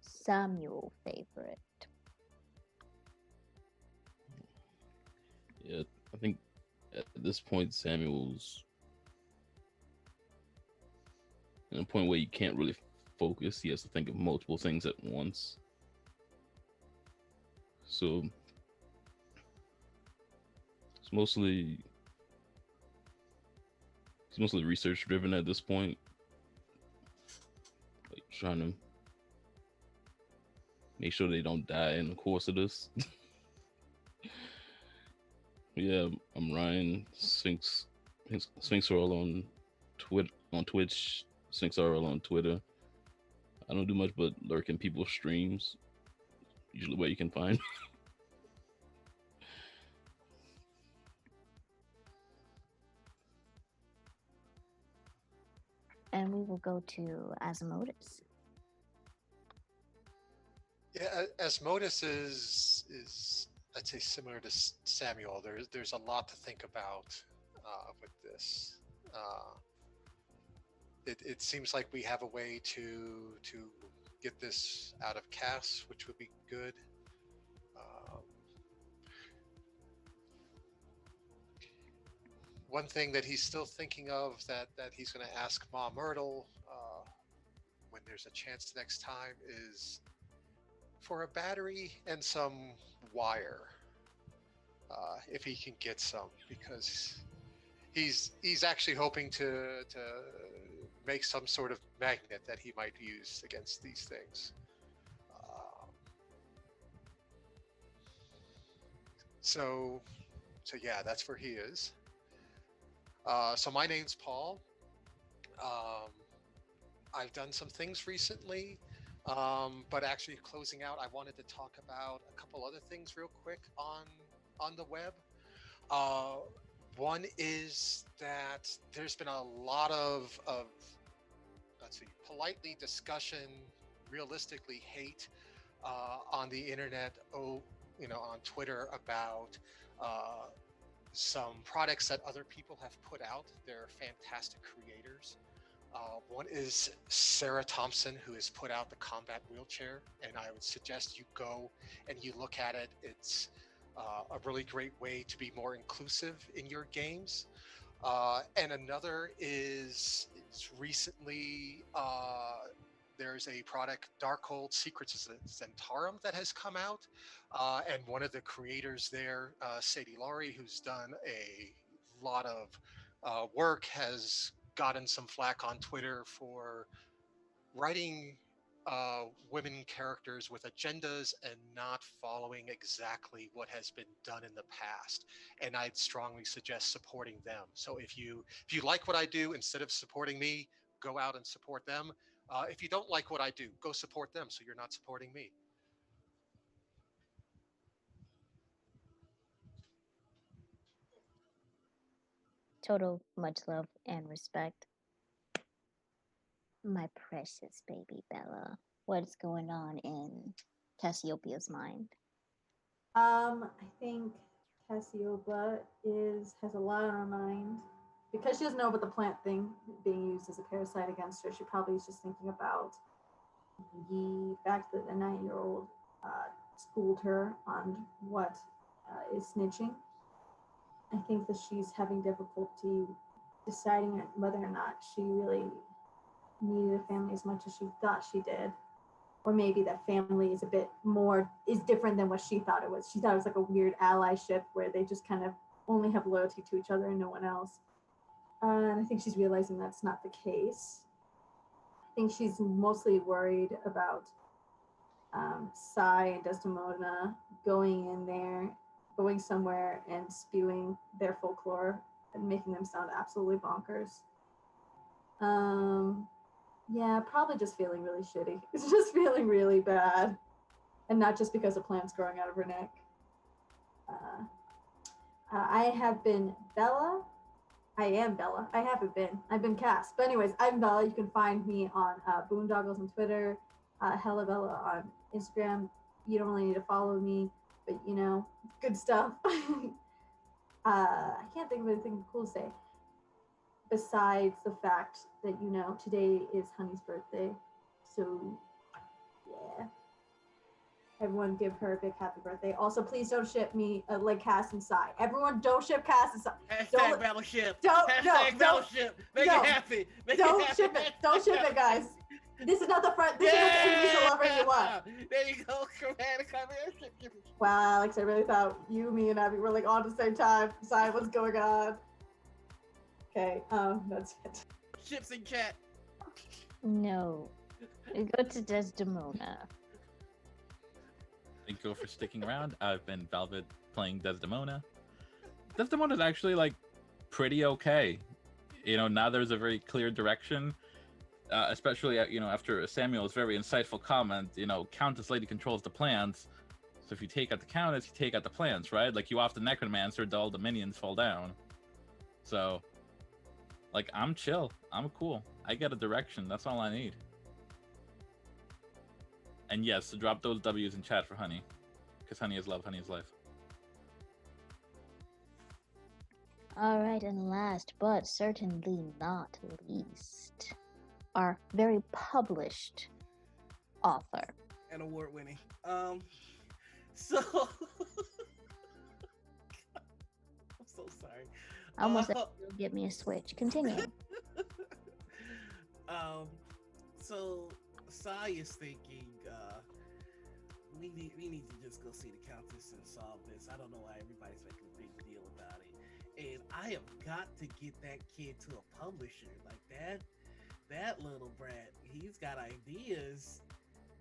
Samuel favorite. Yeah, I think at this point Samuel's in a point where he can't really focus. He has to think of multiple things at once. So it's mostly research driven at this point. Like trying to make sure they don't die in the course of this. Yeah, I'm Ryan Sphinx Roll on Twitch, Sphinx RL on Twitter. I don't do much but lurk in people's streams. Usually where you can find. And we will go to Asmodeus. Yeah, Asmodeus is I'd say similar to Samuel. There's a lot to think about with this. It seems like we have a way to get this out of Cass, which would be good. One thing that he's still thinking of that he's going to ask Ma Myrtle when there's a chance next time is for a battery and some wire, if he can get some, because he's actually hoping to make some sort of magnet that he might use against these things. So yeah, that's where he is. So my name's Paul. Um, I've done some things recently, but actually closing out, I wanted to talk about a couple other things real quick on the web. Uh, One is that there's been a lot of let's see, politely discussion, realistically hate on the internet. On Twitter about uh, some products that other people have put out. They're fantastic creators. One is Sarah Thompson, who has put out the combat wheelchair, and I would suggest you go and you look at it. It's a really great way to be more inclusive in your games. And another is recently there's a product, Darkhold Secrets of Zentarum, that has come out. And one of the creators there, Sadie Laurie, who's done a lot of work, has gotten some flack on Twitter for writing women characters with agendas and not following exactly what has been done in the past. And I'd strongly suggest supporting them. So if you like what I do, instead of supporting me, go out and support them. If you don't like what I do, go support them so you're not supporting me. Total much love and respect. My precious baby Bella. What's going on in Cassiopeia's mind? I think Cassiopeia has a lot on her mind because she doesn't know about the plant thing being used as a parasite against her. She probably is just thinking about the fact that a 9-year-old schooled her on what is snitching. I think that she's having difficulty deciding whether or not she really needed a family as much as she thought she did. Or maybe that family is different than what she thought it was. She thought it was like a weird allyship where they just kind of only have loyalty to each other and no one else. And I think she's realizing that's not the case. I think she's mostly worried about Sai and Desdemona going somewhere and spewing their folklore and making them sound absolutely bonkers. Yeah, probably just feeling really shitty. It's just feeling really bad. And not just because of plants growing out of her neck. I have been Bella. I am Bella. I haven't been. I've been Cass. But anyways, I'm Bella. You can find me on Boondoggles on Twitter, Hella Bella on Instagram. You don't really need to follow me, but good stuff. I can't think of anything cool to say besides the fact that today is Honey's birthday. So yeah, everyone give her a big happy birthday. Also, please don't ship me like Cass and Sai. Everyone don't ship Cass and Sai. Hashtag battleship. Don't Hashtag battleship. Make it happy. Don't ship it. Don't ship it, guys. This is not the front. This is not the enemies to lover you want. There you go. Come here. Wow, Alex, I really thought you, me, and Abby were like on at the same time. Sai, what's going on? Okay, that's it. Ships and chat. No. Go to Desdemona. Thank you for sticking around. I've been Velvet playing Desdemona. Desdemona's actually like pretty okay. Now there's a very clear direction. Especially after Samuel's very insightful comment, Countess Lady controls the plants. So if you take out the Countess, you take out the plants, right? Like you off the Necromancer, all the minions fall down. So, like I'm chill, I'm cool. I get a direction. That's all I need. And yes, to drop those W's in chat for Honey, because Honey is love, Honey is life. All right, and last but certainly not least, our very published author. And award-winning. So I'm so sorry. I almost said you'll get me a Switch. Continue. So Sai is thinking we need to just go see the Countess and solve this. I don't know why everybody's making a big deal about it. And I have got to get that kid to a publisher. Like that little brat, he's got ideas.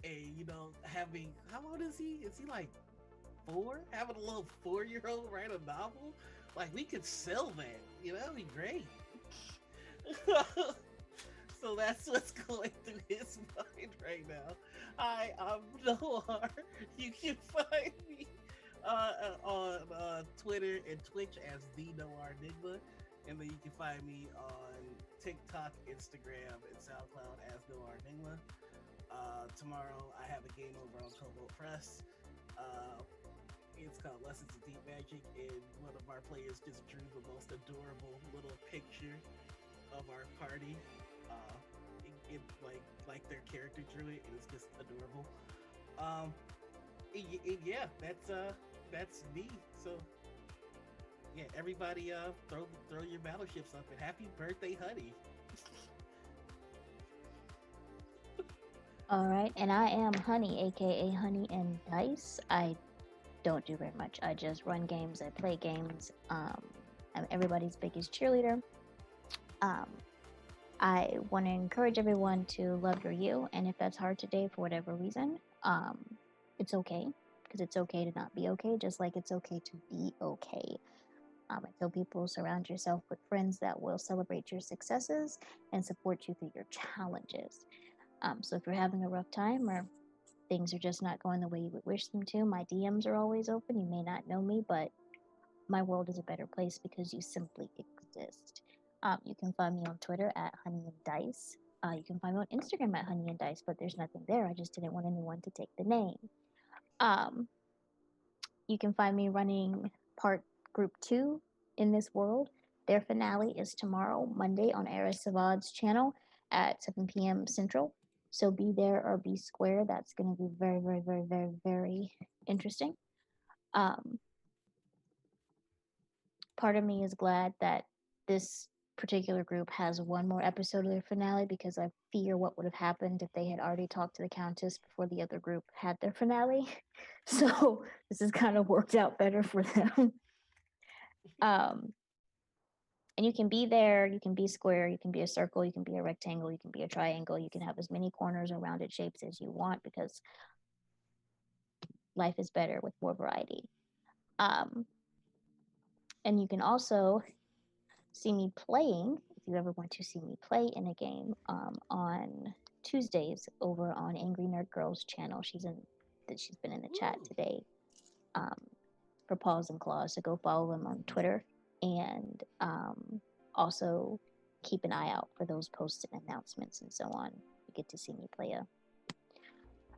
And having, how old is he? Is he like 4? Having a little 4-year-old write a novel? Like we could sell that. That'd be great. So that's what's going through his mind right now. Hi, I'm Noir. You can find me on Twitter and Twitch as the Noir Enigma, and then you can find me on TikTok, Instagram, and SoundCloud as Noir Enigma. Tomorrow I have a game over on Cobalt Press. It's called Lessons of Deep Magic, and one of our players just drew the most adorable little picture of our party. It like their character drew it, and it's just adorable. Yeah, that's me. So yeah, everybody, throw your battleships up, and happy birthday, honey. All right, and I am Honey, aka Honey and Dice. I don't do very much. I just run games. I play games. I'm everybody's biggest cheerleader. I want to encourage everyone to love your you, and if that's hard today for whatever reason, it's okay, because it's okay to not be okay, just like it's okay to be okay. I tell people, surround yourself with friends that will celebrate your successes and support you through your challenges. So if you're having a rough time or things are just not going the way you would wish them to, my DMs are always open. You may not know me, but my world is a better place because you simply exist. You can find me on Twitter at Honey and Dice. You can find me on Instagram at Honey and Dice, but there's nothing there. I just didn't want anyone to take the name. You can find me running part group 2 in this world. Their finale is tomorrow, Monday, on Eris Savad's channel at 7 p.m. Central. So be there or be square. That's going to be very, very, very, very, very interesting. Part of me is glad that this particular group has one more episode of their finale, because I fear what would have happened if they had already talked to the Countess before the other group had their finale. So this has kind of worked out better for them. And you can be there, you can be square, you can be a circle, you can be a rectangle, you can be a triangle, you can have as many corners or rounded shapes as you want, because life is better with more variety. And you can also see me playing, if you ever want to see me play in a game, on Tuesdays over on Angry Nerd Girl's channel. She's been in the chat today for Paws and Claws, so go follow them on Twitter, and also keep an eye out for those posts and announcements and so on. You get to see me play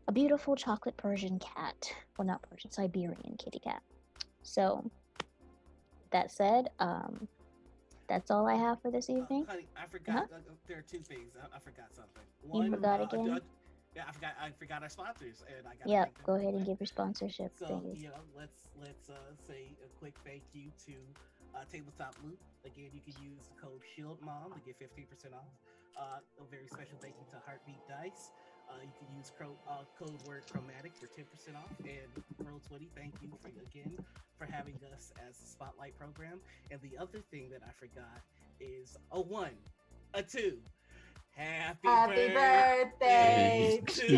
a beautiful chocolate Persian cat. Well, not Persian, Siberian kitty cat. So that said, that's all I have for this evening. Honey, I forgot. There are two things. I forgot something. You forgot again? Yeah, I forgot our sponsors, and I got. Yeah, go ahead and give your sponsorship. So let's say a quick thank you to Tabletop Loot. Again, you can use the code SHIELDMOM to get 15% off. A very special thank you to Heartbeat Dice. You can use code word chromatic for 10% off. And Roll20, thank you for having us as a spotlight program. And the other thing that I forgot is a 1, a 2. Happy birthday to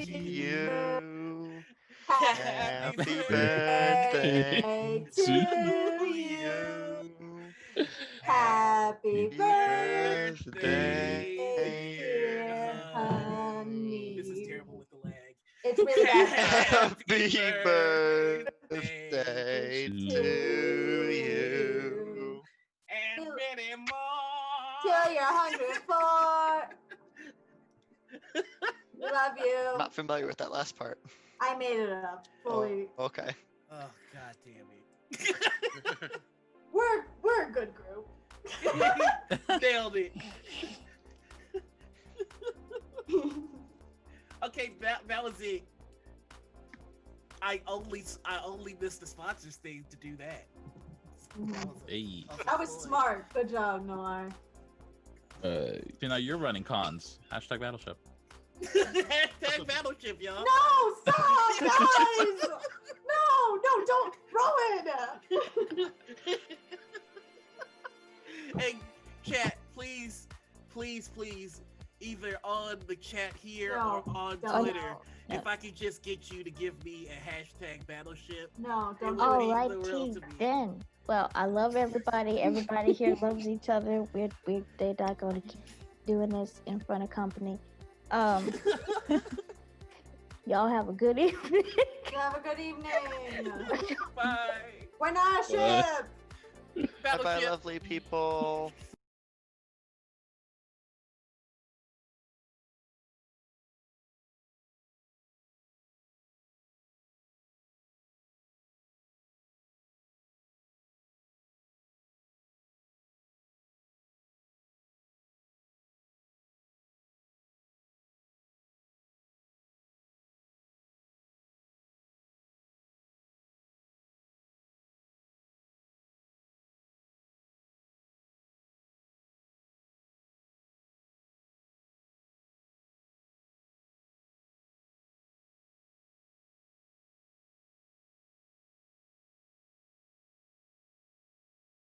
you. Happy birthday to you. Happy birthday, dear honey. This is terrible with the lag. It's really bad. Happy birthday to you. And many more. Till you're 104. We love you. I'm not familiar with that last part. I made it up fully. Oh, okay. Oh, god damn it. We're a good group. Nailed it. Okay, that was it. I only missed the sponsors thing to do that. Hey. That was smart. Good job, Noir. You're running cons. Hashtag Battleship. Hashtag Battleship, y'all. No, stop, guys! No, don't throw it! Hey, chat, please, either on the chat here or on Twitter, if I could just get you to give me a hashtag Battleship. No, don't do it. All right, then. Well, I love everybody. Everybody here loves each other. They're not going to keep doing this in front of company. Um, y'all have a good evening. Have a good evening. Bye. We're not a Bye. ship. Bye bye, Battleship. lovely people.